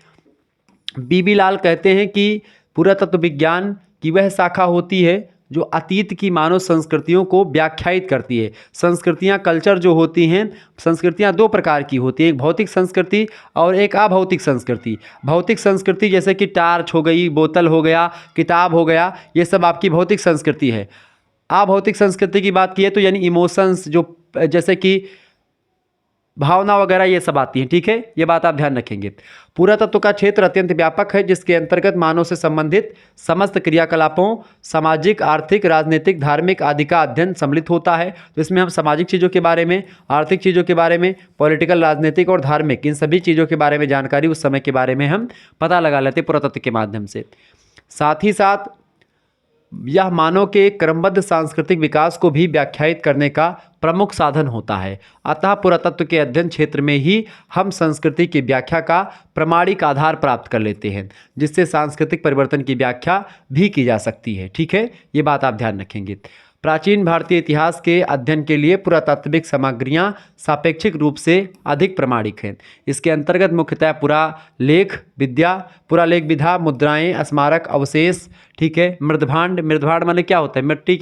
बीबी लाल कहते हैं कि पुरातत्व विज्ञान की वह शाखा होती है जो अतीत की मानव संस्कृतियों को व्याख्यायित करती है। संस्कृतियाँ, कल्चर जो होती हैं, संस्कृतियाँ दो प्रकार की होती हैं, एक भौतिक संस्कृति और एक अभौतिक संस्कृति। भौतिक संस्कृति जैसे कि टार्च हो गई, बोतल हो गया, किताब हो गया, ये सब आपकी भौतिक संस्कृति है। अभौतिक संस्कृति की बात की है तो यानी इमोशंस, जो जैसे कि भावना वगैरह ये सब आती हैं, ठीक है। ये बात आप ध्यान रखेंगे। पुरातत्व का क्षेत्र अत्यंत व्यापक है जिसके अंतर्गत मानव से संबंधित समस्त क्रियाकलापों, सामाजिक, आर्थिक, राजनीतिक, धार्मिक आदि का अध्ययन सम्मिलित होता है। तो इसमें हम सामाजिक चीज़ों के बारे में, आर्थिक चीज़ों के बारे में, पॉलिटिकल, राजनीतिक और धार्मिक, इन सभी चीज़ों के बारे में जानकारी उस समय के बारे में हम पता लगा लेते पुरातत्व के माध्यम से। साथ ही साथ यह मानव के क्रमबद्ध सांस्कृतिक विकास को भी व्याख्यायित करने का प्रमुख साधन होता है। अतः पुरातत्व के अध्ययन क्षेत्र में ही हम संस्कृति की व्याख्या का प्रमाणिक आधार प्राप्त कर लेते हैं, जिससे सांस्कृतिक परिवर्तन की व्याख्या भी की जा सकती है। ठीक है, ये बात आप ध्यान रखेंगे। प्राचीन भारतीय इतिहास के अध्ययन के लिए पुरातात्विक सामग्रियां सापेक्षिक रूप से अधिक प्रमाणिक हैं। इसके अंतर्गत मुख्यतः पुरालेख विधा, मुद्राएं, स्मारक, अवशेष, ठीक है, मृदभांड माने क्या होता है? मिट्टी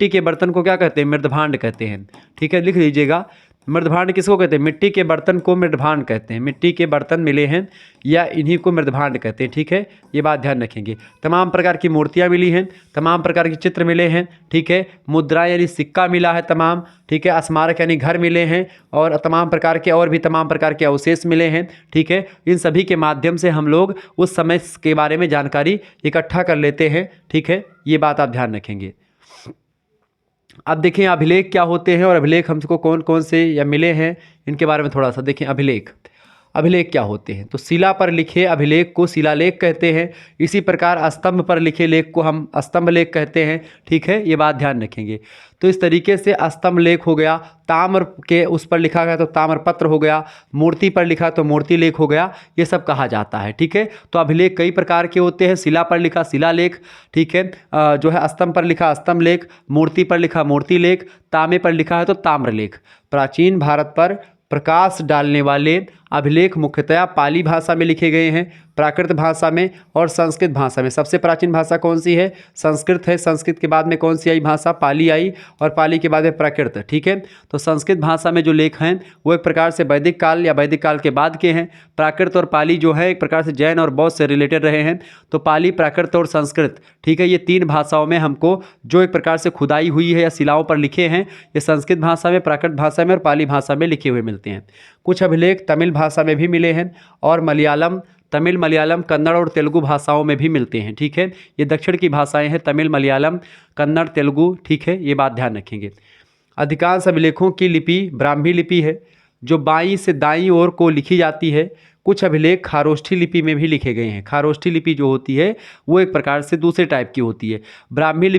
के बर्तन को क्या कहते हैं? मृदभांड कहते हैं। ठीक है, लिख लीजिएगा। मृदभांड किसको कहते हैं? मिट्टी के बर्तन को मृदभांड कहते हैं। मिट्टी के बर्तन मिले हैं या इन्हीं को मृदभांड कहते हैं। ठीक है, ये बात ध्यान रखेंगे। तमाम प्रकार की मूर्तियाँ मिली हैं, तमाम प्रकार के चित्र मिले हैं। ठीक है, मुद्रा यानी सिक्का मिला है तमाम। ठीक है, स्मारक यानी घर मिले हैं, और तमाम प्रकार के अवशेष मिले हैं। ठीक है, इन सभी के माध्यम से हम लोग उस समय के बारे में जानकारी इकट्ठा कर लेते हैं। ठीक है, ये बात आप ध्यान रखेंगे। अब देखें अभिलेख क्या होते हैं और अभिलेख हमको कौन कौन से या मिले हैं, इनके बारे में थोड़ा सा देखें। अभिलेख क्या होते हैं? तो शिला पर लिखे अभिलेख को शिलालेख कहते हैं। इसी प्रकार स्तंभ पर लिखे लेख को हम स्तंभ लेख कहते हैं। ठीक है, ये बात ध्यान रखेंगे। तो इस तरीके से स्तंभ लेख हो गया, ताम्र के उस पर लिखा गया तो ताम्रपत्र हो गया, मूर्ति पर लिखा तो मूर्ति लेख हो गया, ये सब कहा जाता है। ठीक है, तो अभिलेख कई प्रकार के होते हैं। शिला पर लिखा शिलालेख, ठीक है, जो है स्तंभ पर लिखा स्तंभ लेख, मूर्ति पर लिखा मूर्ति लेख, तांबे पर लिखा है तो ताम्रलेख। प्राचीन भारत पर प्रकाश डालने वाले अभिलेख मुख्यतया पाली भाषा में लिखे गए हैं, प्राकृत भाषा में और संस्कृत भाषा में। सबसे प्राचीन भाषा कौन सी है? संस्कृत है। संस्कृत के बाद में कौन सी आई भाषा? पाली आई, और पाली के बाद में प्राकृत। ठीक है, तो संस्कृत भाषा में जो लेख हैं वो एक प्रकार से वैदिक काल या वैदिक काल के बाद के हैं। प्राकृत और पाली जो है एक प्रकार से जैन और बौद्ध से रिलेटेड रहे हैं। तो पाली, प्राकृत और संस्कृत, ठीक है, ये तीन भाषाओं में हमको जो एक प्रकार से खुदाई हुई है या शिलाओं पर लिखे हैं, ये संस्कृत भाषा में, प्राकृत भाषा में और पाली भाषा में लिखे हुए मिलते हैं। कुछ अभिलेख तमिल भाषा में भी मिले हैं और तमिल, मलयालम, कन्नड़ और तेलुगु भाषाओं में भी मिलते हैं। ठीक है, ये दक्षिण की भाषाएं हैं, तमिल, मलयालम, कन्नड़, तेलुगु। ठीक है, ये बात ध्यान रखेंगे। अधिकांश अभिलेखों की लिपि ब्राह्मी लिपि है, जो बाईं से दाईं ओर को लिखी जाती है। कुछ अभिलेख खारोष्ठी लिपि में भी लिखे गए हैं। खारोष्ठी लिपि जो होती है वो एक प्रकार से दूसरे टाइप की होती है। ब्राह्मी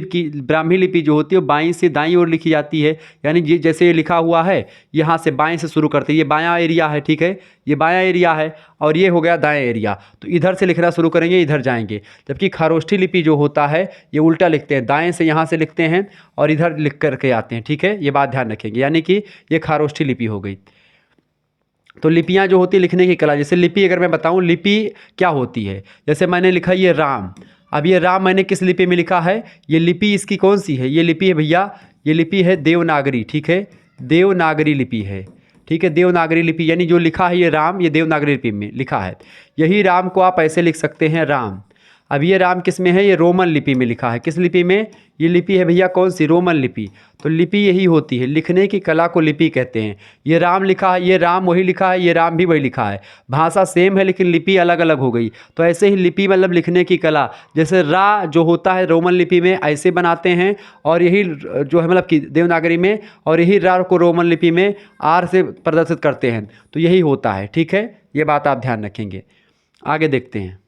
लिपि जो होती है वो बाईं से दाईं ओर लिखी जाती है, यानी जैसे ये लिखा हुआ है, यहाँ से बाएं से शुरू करते हैं। ये बायां एरिया है, ठीक है, ये बायां एरिया है और ये हो गया दाएं एरिया, तो इधर से लिखना शुरू करेंगे, इधर जाएंगे। जबकि खारोष्ठी लिपि जो होता है ये उल्टा लिखते हैं, दाएँ से यहाँ से लिखते हैं और इधर लिख करके आते हैं। ठीक है, ये बात ध्यान रखेंगे, यानी कि ये खारोष्ठी लिपि हो गई। तो लिपियाँ जो होती है लिखने की कला, जैसे लिपि अगर मैं बताऊं लिपि क्या होती है, जैसे मैंने लिखा ये राम, अब ये राम मैंने किस लिपि में लिखा है? ये लिपि इसकी कौन सी है? ये लिपि है भैया, ये लिपि है देवनागरी। ठीक है, देवनागरी लिपि है। ठीक है, देवनागरी लिपि यानी जो लिखा है ये राम, ये देवनागरी लिपि में लिखा है। यही राम को आप ऐसे लिख सकते हैं राम। अब ये राम किस में है? ये रोमन लिपि में लिखा है। किस लिपि में? ये लिपि है भैया कौन सी? रोमन लिपि। तो लिपि यही होती है, लिखने की कला को लिपि कहते हैं। ये राम लिखा है, ये राम वही लिखा है, ये राम भी वही लिखा है, भाषा सेम है लेकिन लिपि अलग अलग हो गई। तो ऐसे ही लिपि मतलब लिखने की कला, जैसे रा जो होता है रोमन लिपि में ऐसे बनाते हैं, और यही जो है मतलब कि देवनागरी में, और यही रा को रोमन लिपि में आर से प्रदर्शित करते हैं। तो यही होता है। ठीक है, ये बात आप ध्यान रखेंगे। आगे देखते हैं।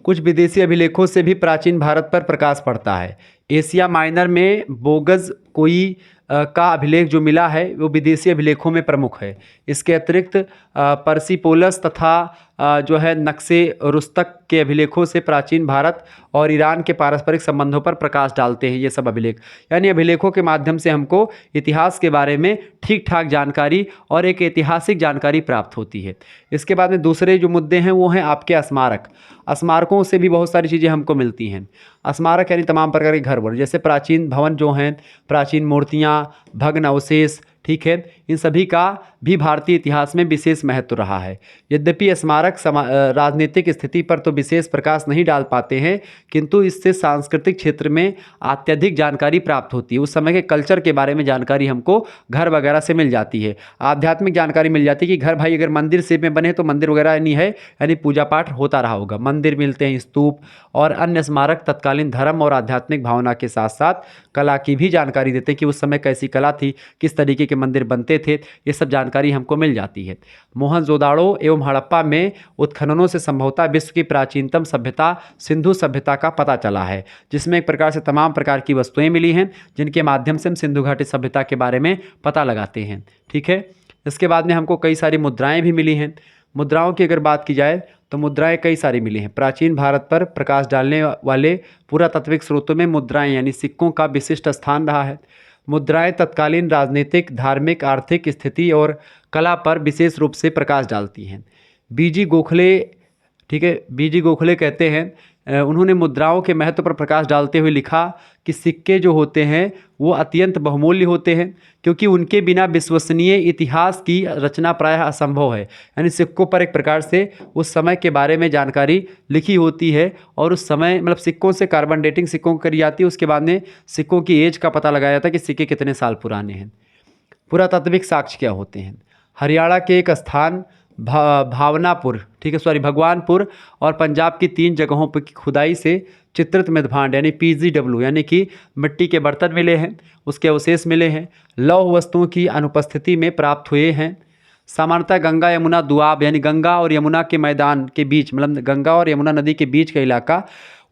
कुछ विदेशी अभिलेखों से भी प्राचीन भारत पर प्रकाश पड़ता है। एशिया माइनर में बोगज कोई का अभिलेख जो मिला है वो विदेशी अभिलेखों में प्रमुख है। इसके अतिरिक्त पर्सिपोलस तथा जो है नक्शे रुस्तक के अभिलेखों से प्राचीन भारत और ईरान के पारस्परिक संबंधों पर प्रकाश डालते हैं ये सब अभिलेख। यानी अभिलेखों के माध्यम से हमको इतिहास के बारे में ठीक ठाक जानकारी और एक ऐतिहासिक जानकारी प्राप्त होती है। इसके बाद में दूसरे जो मुद्दे हैं वो हैं आपके स्मारक। स्मारकों से भी बहुत सारी चीज़ें हमको मिलती हैं। स्मारक यानी तमाम प्रकार के घर वर, जैसे प्राचीन भवन जो हैं, प्राचीन मूर्तियाँ, भग्न अवशेष, ठीक है, इन सभी का भी भारतीय इतिहास में विशेष महत्व रहा है। यद्यपि स्मारक राजनीतिक स्थिति पर तो विशेष प्रकाश नहीं डाल पाते हैं, किंतु इससे सांस्कृतिक क्षेत्र में अत्यधिक जानकारी प्राप्त होती है। उस समय के कल्चर के बारे में जानकारी हमको घर वगैरह से मिल जाती है। आध्यात्मिक जानकारी मिल जाती है कि घर भाई अगर मंदिर से में बने तो मंदिर वगैरह नहीं है, यानी पूजा पाठ होता रहा होगा। मंदिर मिलते हैं, स्तूप और अन्य स्मारक तत्कालीन धर्म और आध्यात्मिक भावना के साथ साथ कला की भी जानकारी देते हैं कि उस समय कैसी कला थी, किस तरीके के मंदिर बनते हुए थे, ये सब जानकारी हमको मिल जाती है। मोहनजोदाड़ो एवं हड़प्पा में उत्खननों से संभवतः विश्व की प्राचीनतम सभ्यता सिंधु सभ्यता का पता चला है, जिसमें एक प्रकार से तमाम प्रकार की वस्तुएं मिली हैं जिनके माध्यम से हम सिंधु घाटी सभ्यता के बारे में पता लगाते हैं। ठीक है, इसके बाद में हमको कई सारी मुद्राएं भी मिली हैं। मुद्राओं की अगर बात की जाए तो मुद्राएं कई सारी मिली हैं। प्राचीन भारत पर प्रकाश डालने वाले पुरातात्विक स्रोतों में मुद्राएं यानी सिक्कों का विशिष्ट स्थान रहा है। मुद्राएं तत्कालीन राजनीतिक, धार्मिक, आर्थिक स्थिति और कला पर विशेष रूप से प्रकाश डालती हैं। बीजी गोखले, ठीक है, बीजी गोखले कहते हैं, उन्होंने मुद्राओं के महत्व पर प्रकाश डालते हुए लिखा कि सिक्के जो होते हैं वो अत्यंत बहुमूल्य होते हैं, क्योंकि उनके बिना विश्वसनीय इतिहास की रचना प्रायः असंभव है। यानी सिक्कों पर एक प्रकार से उस समय के बारे में जानकारी लिखी होती है, और उस समय मतलब सिक्कों से कार्बन डेटिंग सिक्कों को करी जाती है। उसके बाद में सिक्कों की एज का पता लगाया जाता है कि सिक्के कितने साल पुराने हैं। पुरातात्विक साक्ष्य क्या होते हैं? हरियाणा के एक स्थान भावनापुर, ठीक है, भगवानपुर और पंजाब की 3 जगहों पर की खुदाई से चित्रित मृदभांड यानी PGW यानी कि मिट्टी के बर्तन मिले हैं, उसके अवशेष मिले हैं, लौह वस्तुओं की अनुपस्थिति में प्राप्त हुए हैं। सामान्यतः गंगा यमुना दुआब यानी गंगा और यमुना के मैदान के बीच, मतलब गंगा और यमुना नदी के बीच का इलाका,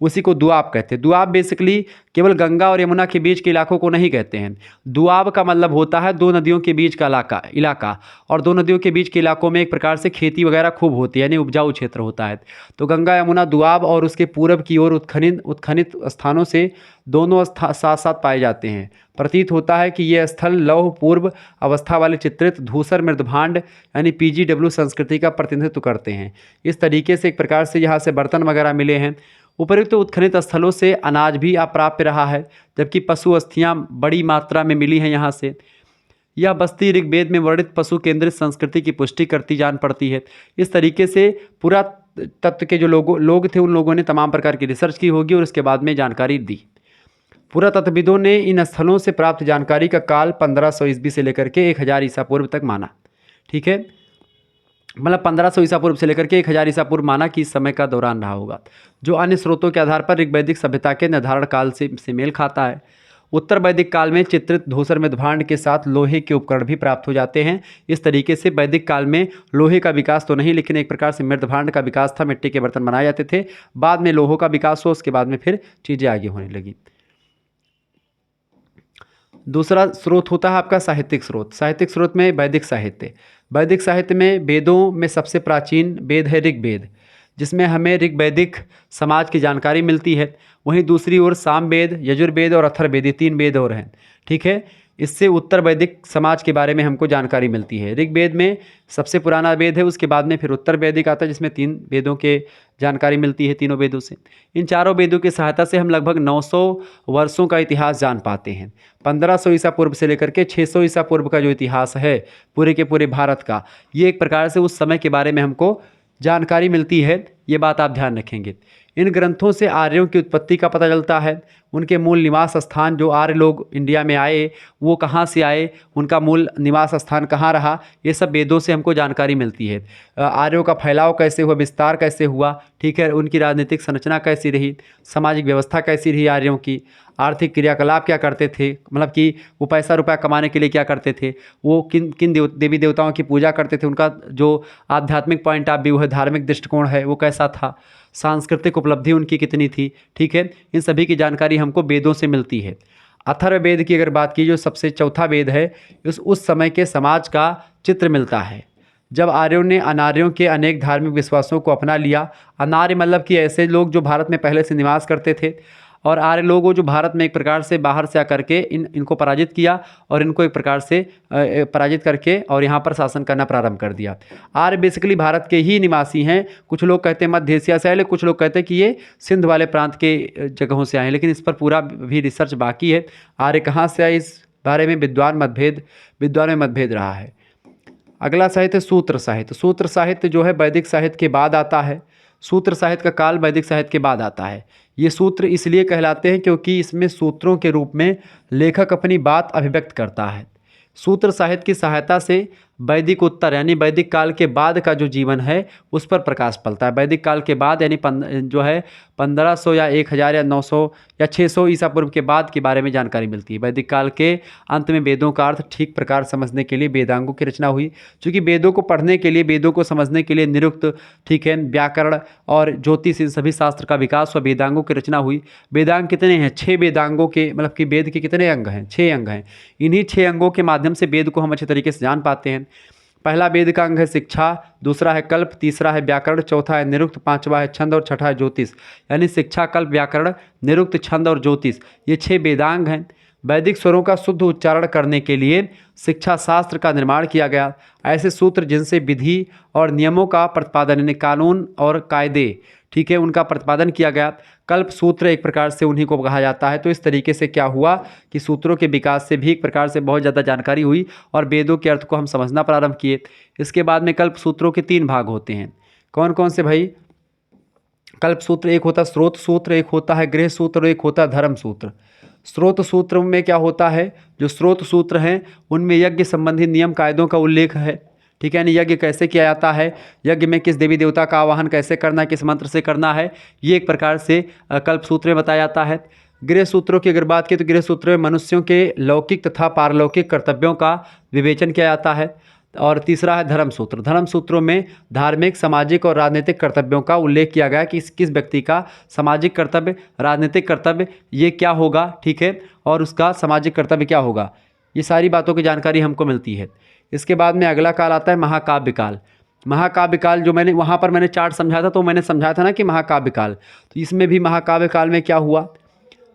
उसी को दुआब कहते हैं। दुआब बेसिकली केवल गंगा और यमुना के बीच के इलाकों को नहीं कहते हैं। दुआब का मतलब होता है 2 नदियों के बीच का इलाका, और 2 नदियों के बीच के इलाकों में एक प्रकार से खेती वगैरह खूब होती है, यानी उपजाऊ क्षेत्र होता है। तो गंगा यमुना दुआब और उसके पूरब की ओर उत्खनित स्थानों से दोनों साथ साथ पाए जाते हैं। प्रतीत होता है कि ये स्थल लौह पूर्व अवस्था वाले चित्रित धूसर मृदभांड यानी PGW संस्कृति का प्रतिनिधित्व करते हैं। इस तरीके से एक प्रकार से यहाँ से बर्तन वगैरह मिले हैं। उपयुक्त उत्खनित स्थलों से अनाज भी अप्राप्य रहा है, जबकि पशु अस्थियां बड़ी मात्रा में मिली हैं यहाँ से। यह बस्ती ऋग्वेद में वर्णित पशु केंद्रित संस्कृति की पुष्टि करती जान पड़ती है। इस तरीके से पूरा तत्व के जो लोग थे, उन लोगों ने तमाम प्रकार की रिसर्च की होगी और उसके बाद में जानकारी दी। पुरातत्वविदों ने इन स्थलों से प्राप्त जानकारी का काल 1500 ईस्वी से लेकर के 1000 ईसा पूर्व तक माना। ठीक है, मतलब 1500 ईसा पूर्व से लेकर के 1000 ईसा पूर्व माना कि इस समय का दौरान रहा होगा, जो अन्य स्रोतों के आधार पर ऋग्वैदिक सभ्यता के निर्धारण काल से मेल खाता है। उत्तर वैदिक काल में चित्रित धूसर मृदभांड के साथ लोहे के उपकरण भी प्राप्त हो जाते हैं। इस तरीके से वैदिक काल में लोहे का विकास तो नहीं, लेकिन एक प्रकार से मृदभांड का विकास था, मिट्टी के बर्तन बनाए जाते थे। बाद में लोहों का विकास हुआ, उसके बाद में फिर चीज़ें आगे होने लगी। दूसरा स्रोत होता है आपका साहित्यिक स्रोत। साहित्यिक स्रोत में वैदिक साहित्य। वैदिक साहित्य में वेदों में सबसे प्राचीन वेद है ऋग्वेद, जिसमें हमें ऋग्वैदिक समाज की जानकारी मिलती है। वहीं दूसरी ओर सामवेद, यजुर्वेद और अथर्ववेद, 3 वेद और हैं। ठीक है, इससे उत्तर वैदिक समाज के बारे में हमको जानकारी मिलती है। ऋग्वेद में सबसे पुराना वेद है, उसके बाद में फिर उत्तर वैदिक आता है, जिसमें 3 वेदों के जानकारी मिलती है, तीनों वेदों से। इन चारों वेदों की सहायता से हम लगभग 900 वर्षों का इतिहास जान पाते हैं। 1500 ईसा पूर्व से लेकर के 600 ईसा पूर्व का जो इतिहास है पूरे के पूरे भारत का, ये एक प्रकार से उस समय के बारे में हमको जानकारी मिलती है। ये बात आप ध्यान रखेंगे। इन ग्रंथों से आर्यों की उत्पत्ति का पता चलता है। उनके मूल निवास स्थान, जो आर्य लोग इंडिया में आए वो कहाँ से आए, उनका मूल निवास स्थान कहाँ रहा, ये सब वेदों से हमको जानकारी मिलती है। आर्यों का फैलाव कैसे हुआ, विस्तार कैसे हुआ, ठीक है, उनकी राजनीतिक संरचना कैसी रही, सामाजिक व्यवस्था कैसी रही आर्यों की, आर्थिक क्रियाकलाप क्या करते थे, मतलब कि वो पैसा रुपया कमाने के लिए क्या करते थे, वो किन किन देवी देवताओं की पूजा करते थे, उनका जो आध्यात्मिक पॉइंट ऑफ व्यू है, धार्मिक दृष्टिकोण है, वो कैसा था, सांस्कृतिक उपलब्धि उनकी कितनी थी। ठीक है, इन सभी की जानकारी हमको वेदों से मिलती है। अथर्ववेद की अगर बात की, जो सबसे चौथा वेद है, उस समय के समाज का चित्र मिलता है। जब आर्यों ने अनार्यों के अनेक धार्मिक विश्वासों को अपना लिया। अनार्य मतलब कि ऐसे लोग जो भारत में पहले से निवास करते थे, और आर्य लोगों जो भारत में एक प्रकार से बाहर से आकर के इनको पराजित किया और इनको एक प्रकार से पराजित करके और यहाँ पर शासन करना प्रारंभ कर दिया। आर्य बेसिकली भारत के ही निवासी हैं। कुछ लोग कहते हैं मध्य एशिया से आए, कुछ लोग कहते हैं कि ये सिंध वाले प्रांत के जगहों से आए हैं, लेकिन इस पर पूरा भी रिसर्च बाकी है। आर्य कहाँ से आए, इस बारे में विद्वान में मतभेद रहा है। अगला साहित्य सूत्र साहित्य। सूत्र साहित्य जो है वैदिक साहित्य के बाद आता है। सूत्र साहित्य का काल वैदिक साहित्य के बाद आता है। ये सूत्र इसलिए कहलाते हैं क्योंकि इसमें सूत्रों के रूप में लेखक अपनी बात अभिव्यक्त करता है। सूत्र साहित्य की सहायता से वैदिक उत्तर यानी वैदिक काल के बाद का जो जीवन है उस पर प्रकाश पड़ता है। वैदिक काल के बाद यानी जो है 1500 या 1000 या 900 या 600 ईसा पूर्व के बाद के बारे में जानकारी मिलती है। वैदिक काल के अंत में वेदों का अर्थ ठीक प्रकार समझने के लिए वेदांगों की रचना हुई। चूँकि वेदों को पढ़ने के लिए, वेदों को समझने के लिए निरुक्त, ठीक है, व्याकरण और ज्योतिष, इन सभी शास्त्र का विकास हुआ, वेदांगों की रचना हुई। वेदांग कितने हैं? 6 वेदांगों के, मतलब कि वेद के कितने अंग हैं? 6 अंग हैं। इन्हीं 6 अंगों के माध्यम से वेद को हम अच्छे तरीके से जान पाते हैं। पहला वेद का अंग है शिक्षा, दूसरा है कल्प, तीसरा है व्याकरण, चौथा है निरुक्त, पांचवा है छंद और छठा है ज्योतिष। यानी शिक्षा, कल्प, व्याकरण, निरुक्त, छंद और ज्योतिष, ये 6 वेदांग हैं। वैदिक स्वरों का शुद्ध उच्चारण करने के लिए शिक्षा शास्त्र का निर्माण किया गया। ऐसे सूत्र जिनसे विधि और नियमों का प्रतिपादन, यानी कानून और कायदे, ठीक है, उनका प्रतिपादन किया गया। कल्प सूत्र एक प्रकार से उन्हीं को कहा जाता है। तो इस तरीके से क्या हुआ कि सूत्रों के विकास से भी एक प्रकार से बहुत ज़्यादा जानकारी हुई और वेदों के अर्थ को हम समझना प्रारंभ किए। इसके बाद में कल्प सूत्रों के 3 भाग होते हैं। कौन कौन से भाई? कल्प सूत्र, एक होता है स्रोत सूत्र, एक होता है गृह सूत्र और एक होता है धर्म सूत्र। स्रोत सूत्र में क्या होता है? जो स्रोत सूत्र हैं उनमें यज्ञ संबंधी नियम कायदों का उल्लेख है, ठीक है, यानी यज्ञ कैसे किया जाता है, यज्ञ में किस देवी देवता का आवाहन कैसे करना है, किस मंत्र से करना है, ये एक प्रकार से कल्प सूत्र में बताया जाता है। गृह सूत्रों की अगर बात की तो गृह सूत्र में मनुष्यों के लौकिक तथा पारलौकिक कर्तव्यों का विवेचन किया जाता है। और तीसरा है धर्म सूत्र। धर्म सूत्रों में धार्मिक, सामाजिक और राजनीतिक कर्तव्यों का उल्लेख किया गया कि किस व्यक्ति का सामाजिक कर्तव्य, राजनीतिक कर्तव्य ये क्या होगा, ठीक है, और उसका सामाजिक कर्तव्य क्या होगा, ये सारी बातों की जानकारी हमको मिलती है। इसके बाद में अगला काल आता है महाकाव्य काल। महाकाव्य काल जो मैंने वहाँ पर मैंने चार्ट समझाया था, तो मैंने समझाया था ना कि महाकाव्य काल, तो इसमें भी महाकाव्य काल में क्या हुआ,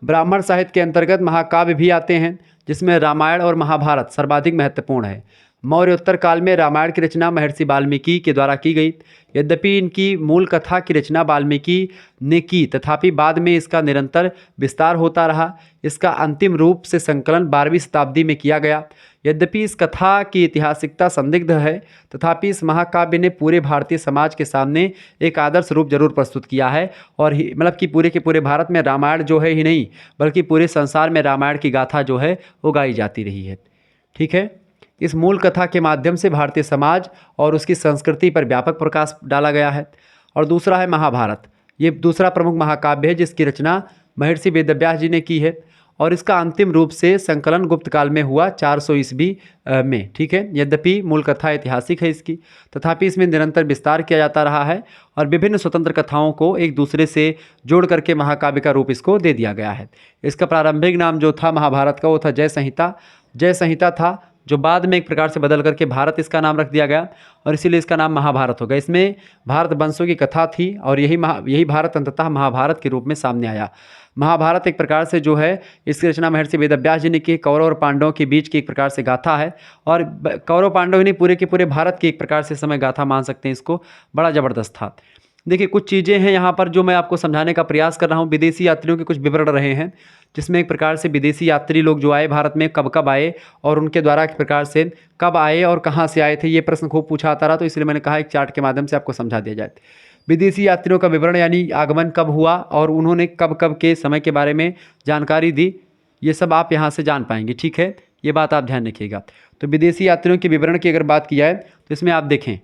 ब्राह्मण साहित्य के अंतर्गत महाकाव्य भी आते हैं, जिसमें रामायण और महाभारत सर्वाधिक महत्वपूर्ण है। मौर्योत्तर काल में रामायण की रचना महर्षि वाल्मीकि के द्वारा की गई। यद्यपि इनकी मूल कथा की रचना वाल्मीकि ने की, तथापि बाद में इसका निरंतर विस्तार होता रहा। इसका अंतिम रूप से संकलन 12वीं शताब्दी में किया गया। यद्यपि इस कथा की ऐतिहासिकता संदिग्ध है, तथापि इस महाकाव्य ने पूरे भारतीय समाज के सामने एक आदर्श रूप जरूर प्रस्तुत किया है। और मतलब कि पूरे के पूरे भारत में रामायण जो है ही नहीं, बल्कि पूरे संसार में रामायण की गाथा जो है वो गाई जाती रही है, ठीक है। इस मूल कथा के माध्यम से भारतीय समाज और उसकी संस्कृति पर व्यापक प्रकाश डाला गया है। और दूसरा है महाभारत। ये दूसरा प्रमुख महाकाव्य है जिसकी रचना महर्षि वेदव्यास जी ने की है। और इसका अंतिम रूप से संकलन गुप्त काल में हुआ 400 ईस्वी में, ठीक है। यद्यपि मूल कथा ऐतिहासिक है इसकी, तथापि इसमें निरंतर विस्तार किया जाता रहा है और विभिन्न स्वतंत्र कथाओं को एक दूसरे से जोड़ करके महाकाव्य का रूप इसको दे दिया गया है। इसका प्रारंभिक नाम जो था महाभारत का वो था जय संहिता। जय संहिता था, जो बाद में एक प्रकार से बदल करके भारत इसका नाम रख दिया गया और इसीलिए इसका नाम महाभारत हो गया। इसमें भारत वंशों की कथा थी और यही भारत अंततः महाभारत के रूप में सामने आया। महाभारत एक प्रकार से जो है इसकी रचना महर्षि वेदव्यास जी ने की। कौरव और पांडवों के बीच की एक प्रकार से गाथा है और कौरव पांडव ही नहीं, पूरे के पूरे भारत की एक प्रकार से समय गाथा मान सकते हैं इसको। बड़ा ज़बरदस्त था। देखिए कुछ चीज़ें हैं यहाँ पर जो मैं आपको समझाने का प्रयास कर रहा हूँ। विदेशी यात्रियों के कुछ विवरण रहे हैं, जिसमें एक प्रकार से विदेशी यात्री लोग जो आए भारत में कब कब आए और उनके द्वारा एक प्रकार से कब आए और कहाँ से आए थे, ये प्रश्न खूब पूछा आता रहा। तो इसलिए मैंने कहा एक चार्ट के माध्यम से आपको समझा दिया जाए। विदेशी यात्रियों का विवरण यानी आगमन कब हुआ और उन्होंने कब कब के समय के बारे में जानकारी दी, ये सब आप यहाँ से जान पाएंगे, ठीक है। ये बात आप ध्यान रखिएगा। तो विदेशी यात्रियों के विवरण की अगर बात की जाए तो इसमें आप देखें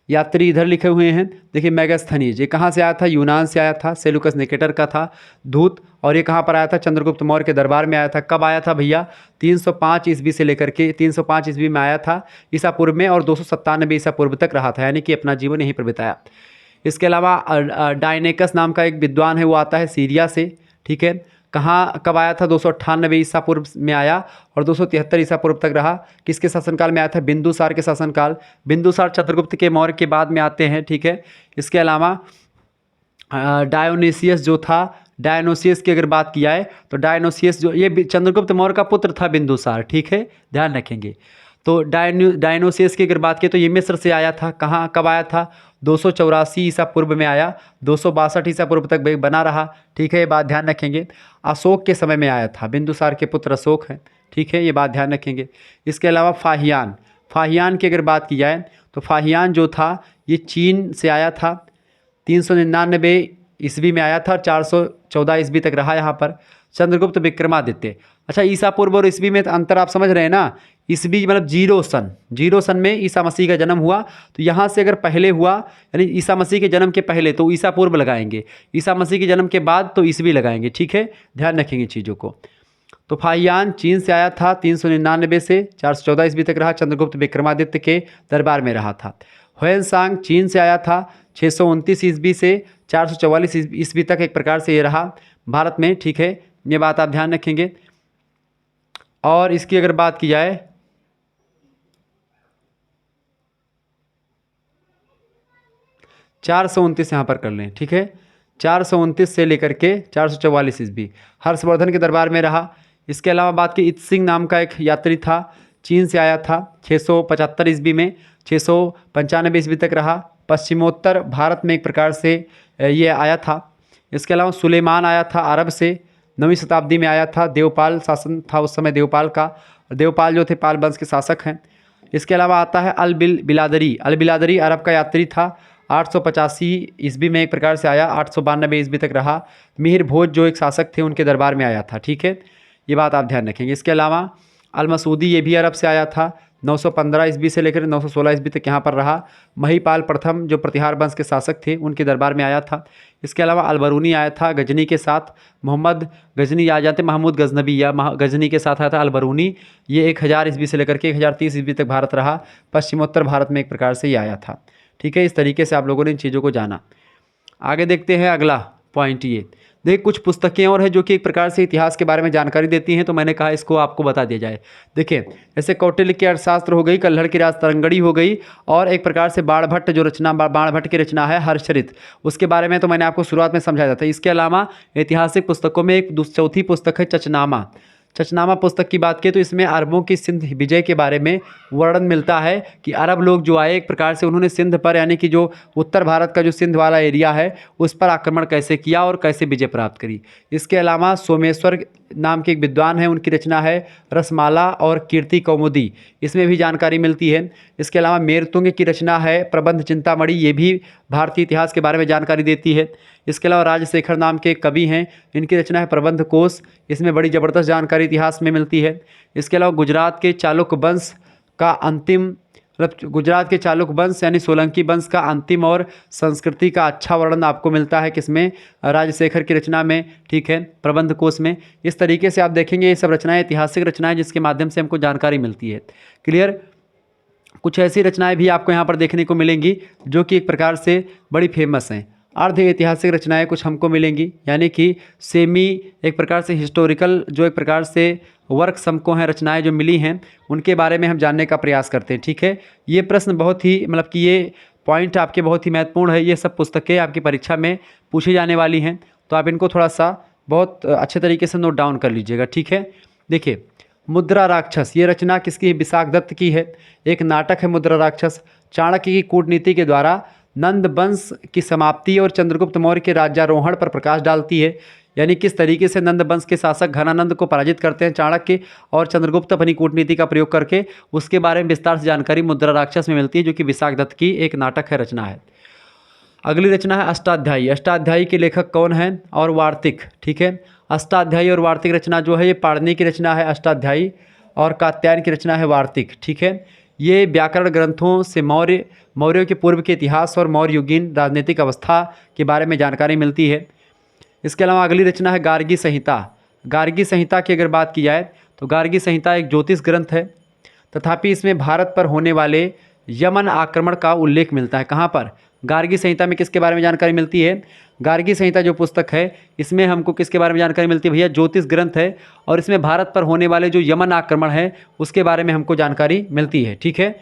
यात्री इधर लिखे हुए हैं। देखिए मैगस्थनीज, ये कहाँ से आया था? यूनान से आया था, सेलुकस निकेटर का था दूत। और ये कहाँ पर आया था? चंद्रगुप्त मौर्य के दरबार में आया था। कब आया था भैया? 305 ईस्वी से लेकर के 305 ईस्वी में आया था ईसा पूर्व में और 297 ईसा पूर्व तक रहा था, यानी कि अपना जीवन यहीं पर बिताया। इसके अलावा डायनेकस नाम का एक विद्वान है, वो आता है सीरिया से, ठीक है। कहाँ कब आया था? 298 ईसा पूर्व में आया और 273 ईसा पूर्व तक रहा। किसके शासनकाल में आया था? बिंदुसार के शासनकाल। बिंदुसार चंद्रगुप्त के मौर्य के बाद में आते हैं, ठीक है। इसके अलावा डायोनिसियस जो था, डायनोसियस की अगर बात की जाए तो डायनोसियस जो ये चंद्रगुप्त मौर्य का पुत्र था बिंदुसार, ठीक है, ध्यान रखेंगे। तो डायनोसियस की अगर बात की तो ये मिस्र से आया था। कहाँ कब आया था? 284 ईसा पूर्व में आया, 262 ईसा पूर्व तक बना रहा, ठीक है, ये बात ध्यान रखेंगे। अशोक के समय में आया था, बिंदुसार के पुत्र अशोक हैं, ठीक है, ये बात ध्यान रखेंगे। इसके अलावा फाहियान की अगर बात की जाए तो फाहियान जो था ये चीन से आया था, 399 ईस्वी में आया था और 414 ईस्वी तक रहा यहाँ पर। चंद्रगुप्त विक्रमादित्य। अच्छा, ईसा पूर्व और ईसवी में अंतर आप समझ रहे हैं ना। ईसवी मतलब जीरो सन में ईसा मसीह का जन्म हुआ, तो यहाँ से अगर पहले हुआ यानी ईसा मसीह के जन्म के पहले तो ईसा पूर्व लगाएंगे, ईसा मसीह के जन्म के बाद तो ईसवी लगाएंगे। ठीक है, ध्यान रखेंगे चीज़ों को। तो फाहियान चीन से आया था 399 से 414 ईस्वी तक रहा, चंद्रगुप्त विक्रमादित्य के दरबार में रहा था। हुएनसांग चीन से आया था 629 ईस्वी से 444 ईस्वी तक एक प्रकार से ये रहा भारत में। ठीक है, ये बात आप ध्यान रखेंगे। और इसकी अगर बात की जाए 429 यहाँ पर कर लें। ठीक है, 429 से लेकर के 444 ईस्वी हर्षवर्धन के दरबार में रहा। इसके अलावा बात की इत्सिंग नाम का एक यात्री था, चीन से आया था 675 ईस्वी में 695 ईस्वी तक रहा, पश्चिमोत्तर भारत में एक प्रकार से ये आया था। इसके अलावा सुलेमान आया था अरब से, 9वीं शताब्दी में आया था। देवपाल शासन था उस समय देवपाल का, देवपाल जो थे पाल वंश के शासक हैं। इसके अलावा आता है अल बिलादरी अरब का यात्री था, 885 ईस्वी में एक प्रकार से आया, 892 ईस्वी तक रहा। मिहिर भोज जो एक शासक थे उनके दरबार में आया था। ठीक है, ये बात आप ध्यान रखेंगे। इसके अलावा अल मसूदी ये भी अरब से आया था, 915 ईस्वी से लेकर 916 ईस्वी तक यहाँ पर रहा। महिपाल प्रथम जो प्रतिहार वंश के शासक थे उनके दरबार में आया था। इसके अलावा अलबरूनी आया था गजनी के साथ, मोहम्मद गजनी आ जाते महमूद गजनबी या गजनी के साथ आया था अलबरूनी। ये 1000 ईस्वी से लेकर के 1030 ईस्वी तक भारत रहा, पश्चिमोत्तर भारत में एक प्रकार से ये आया था। ठीक है, इस तरीके से आप लोगों ने इन चीज़ों को जाना। आगे देखते हैं अगला पॉइंट। ये देखिए कुछ पुस्तकें और हैं जो कि एक प्रकार से इतिहास के बारे में जानकारी देती हैं, तो मैंने कहा इसको आपको बता दिया जाए। देखिए जैसे कौटिल्य की अर्थशास्त्र हो गई, कल्हड़ की राजतरंगड़ी हो गई, और एक प्रकार से बाणभट्ट जो रचना बाणभट्ट की रचना है हर्षचरित, उसके बारे में तो मैंने आपको शुरुआत में समझाया था। इसके अलावा ऐतिहासिक पुस्तकों में एक चौथी पुस्तक है चचनामा पुस्तक की बात की तो इसमें अरबों की सिंध विजय के बारे में वर्णन मिलता है कि अरब लोग जो आए एक प्रकार से उन्होंने सिंध पर यानी कि जो उत्तर भारत का जो सिंध वाला एरिया है उस पर आक्रमण कैसे किया और कैसे विजय प्राप्त करी। इसके अलावा सोमेश्वर नाम के एक विद्वान हैं, उनकी रचना है रसमाला और कीर्ति कौमुदी, इसमें भी जानकारी मिलती है। इसके अलावा मेरतुंग की रचना है प्रबंध चिंतामणि, ये भी भारतीय इतिहास के बारे में जानकारी देती है। इसके अलावा राजशेखर नाम के एक कवि हैं, इनकी रचना है प्रबंध कोश, इसमें बड़ी ज़बरदस्त जानकारी इतिहास में मिलती है। इसके अलावा गुजरात के चालुक्य वंश का अंतिम मतलब गुजरात के चालुक्य वंश यानी सोलंकी वंश का अंतिम और संस्कृति का अच्छा वर्णन आपको मिलता है किसमें, राजशेखर की रचना में। ठीक है, प्रबंध कोश में। इस तरीके से आप देखेंगे ये सब रचनाएं ऐतिहासिक रचनाएं जिसके माध्यम से हमको जानकारी मिलती है। क्लियर। कुछ ऐसी रचनाएं भी आपको यहाँ पर देखने को मिलेंगी जो कि एक प्रकार से बड़ी फेमस हैं। अर्ध ऐतिहासिक रचनाएं कुछ हमको मिलेंगी, यानी कि सेमी एक प्रकार से हिस्टोरिकल जो एक प्रकार से वर्क्स हमको हैं, रचनाएं जो मिली हैं उनके बारे में हम जानने का प्रयास करते हैं। ठीक है, ये प्रश्न बहुत ही मतलब कि ये पॉइंट आपके बहुत ही महत्वपूर्ण है। ये सब पुस्तकें आपकी परीक्षा में पूछी जाने वाली हैं, तो आप इनको थोड़ा सा बहुत अच्छे तरीके से नोट डाउन कर लीजिएगा। ठीक है, देखिए मुद्रा राक्षस ये रचना किसकी, विशाख दत्त की है। एक नाटक है मुद्रा राक्षस, चाणक्य की कूटनीति के द्वारा नंद वंश की समाप्ति और चंद्रगुप्त मौर्य के राज्यारोहण पर प्रकाश डालती है। यानी किस तरीके से नंद वंश के शासक घनानंद को पराजित करते हैं चाणक्य और चंद्रगुप्त अपनी कूटनीति का प्रयोग करके, उसके बारे में विस्तार से जानकारी मुद्रा राक्षस में मिलती है, जो कि विशाख दत्त की एक नाटक है, रचना है। अगली रचना है अष्टाध्यायी। अष्टाध्यायी के लेखक कौन हैं और वार्तिक। ठीक है, अष्टाध्यायी और वार्तिक रचना जो है ये पाणिनि की रचना है अष्टाध्यायी, और कात्यायन की रचना है वार्तिक। ठीक है, ये व्याकरण ग्रंथों से मौर्यों के पूर्व के इतिहास और मौर्य युगीन राजनीतिक अवस्था के बारे में जानकारी मिलती है। इसके अलावा अगली रचना है गार्गी संहिता। गार्गी संहिता की अगर बात की जाए तो गार्गी संहिता एक ज्योतिष ग्रंथ है, तथापि इसमें भारत पर होने वाले यमन आक्रमण का उल्लेख मिलता है। कहाँ पर, गार्गी संहिता में किसके बारे में जानकारी मिलती है, गार्गी संहिता जो पुस्तक है इसमें हमको किसके बारे में जानकारी मिलती है भैया, ज्योतिष ग्रंथ है, और इसमें भारत पर होने वाले जो यमन आक्रमण है उसके बारे में हमको जानकारी मिलती है। ठीक है,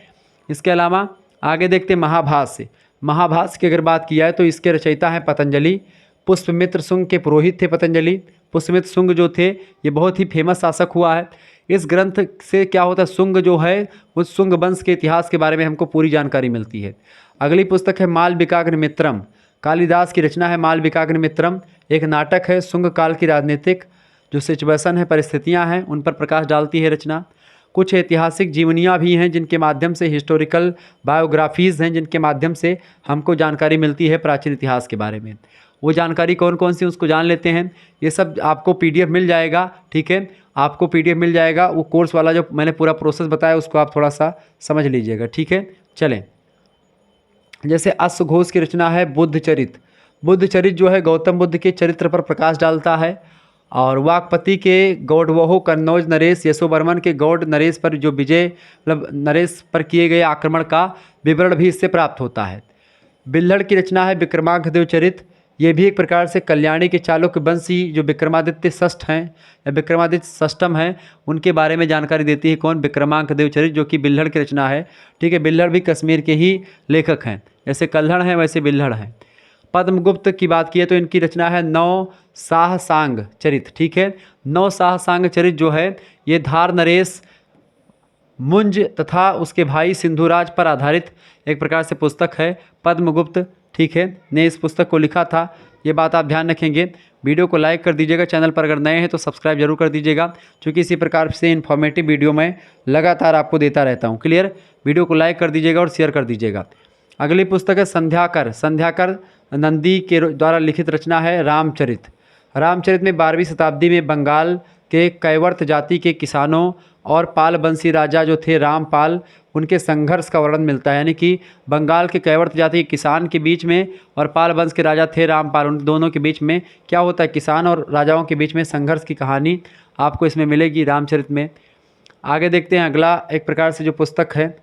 इसके अलावा आगे देखते हैं महाभाष्य। महाभाष्य की अगर बात की जाए तो इसके रचयिता हैं पतंजलि। पुष्पमित्र शुंग के पुरोहित थे पतंजलि। पुष्पमित्र शुंग जो थे ये बहुत ही फेमस शासक हुआ है। इस ग्रंथ से क्या होता है, शुंग जो है उस शुंग वंश के इतिहास के बारे में हमको पूरी जानकारी मिलती है। अगली पुस्तक है मालविकाग्निमित्रम। कालिदास की रचना है मालविकाग्निमित्रम, एक नाटक है, शुंग काल की राजनीतिक जो सिचुएशन है, परिस्थितियां हैं, उन पर प्रकाश डालती है रचना। कुछ ऐतिहासिक जीवनियाँ भी हैं जिनके माध्यम से, हिस्टोरिकल बायोग्राफीज़ हैं जिनके माध्यम से हमको जानकारी मिलती है प्राचीन इतिहास के बारे में। वो जानकारी कौन कौन सी उसको जान लेते हैं। ये सब आपको PDF मिल जाएगा, ठीक है, आपको PDF मिल जाएगा। वो कोर्स वाला जो मैंने पूरा प्रोसेस बताया उसको आप थोड़ा सा समझ लीजिएगा, ठीक है। चलें, जैसे अश्वघोष की रचना है बुद्ध चरित। बुद्ध चरित जो है गौतम बुद्ध के चरित्र पर प्रकाश डालता है। और वाकपति के गौडवोह कन्नौज नरेश यशोवर्मन के गौड़ नरेश पर जो विजय मतलब नरेश पर किए गए आक्रमण का विवरण भी इससे प्राप्त होता है। बिल्हड़ की रचना है विक्रमांक देव चरित। ये भी एक प्रकार से कल्याणी के चालुक्य वंशी जो विक्रमादित्य षष्ठ हैं या विक्रमादित्य षष्ठम हैं उनके बारे में जानकारी देती है। कौन? विक्रमांक देव चरित, जो कि बिल्हड़ की रचना है, ठीक है। बिल्हड़ भी कश्मीर के ही लेखक हैं, जैसे कल्हड़ हैं वैसे बिल्हड़ हैं। पद्मगुप्त की बात की तो इनकी रचना है नौ शाह सांग चरित, ठीक है। नौ शाह सांग चरित जो है ये धार नरेश मुंज तथा उसके भाई सिंधुराज पर आधारित एक प्रकार से पुस्तक है। पद्मगुप्त, ठीक है, ने इस पुस्तक को लिखा था। ये बात आप ध्यान रखेंगे। वीडियो को लाइक कर दीजिएगा, चैनल पर अगर नए हैं तो सब्सक्राइब जरूर कर दीजिएगा, क्योंकि इसी प्रकार से इन्फॉर्मेटिव वीडियो मैं लगातार आपको देता रहता हूँ। क्लियर? वीडियो को लाइक कर दीजिएगा और शेयर कर दीजिएगा। अगली पुस्तक है संध्याकर। संध्याकर नंदी के द्वारा लिखित रचना है रामचरित। रामचरित में 12वीं शताब्दी में बंगाल के कैवर्त जाति के किसानों और पाल वंशी राजा जो थे रामपाल, उनके संघर्ष का वर्णन मिलता है। यानी कि बंगाल के कैवर्त जाति के किसान के बीच में और पाल वंश के राजा थे रामपाल, उन दोनों के बीच में क्या होता है, किसान और राजाओं के बीच में संघर्ष की कहानी आपको इसमें मिलेगी रामचरित में। आगे देखते हैं अगला एक प्रकार से जो पुस्तक है।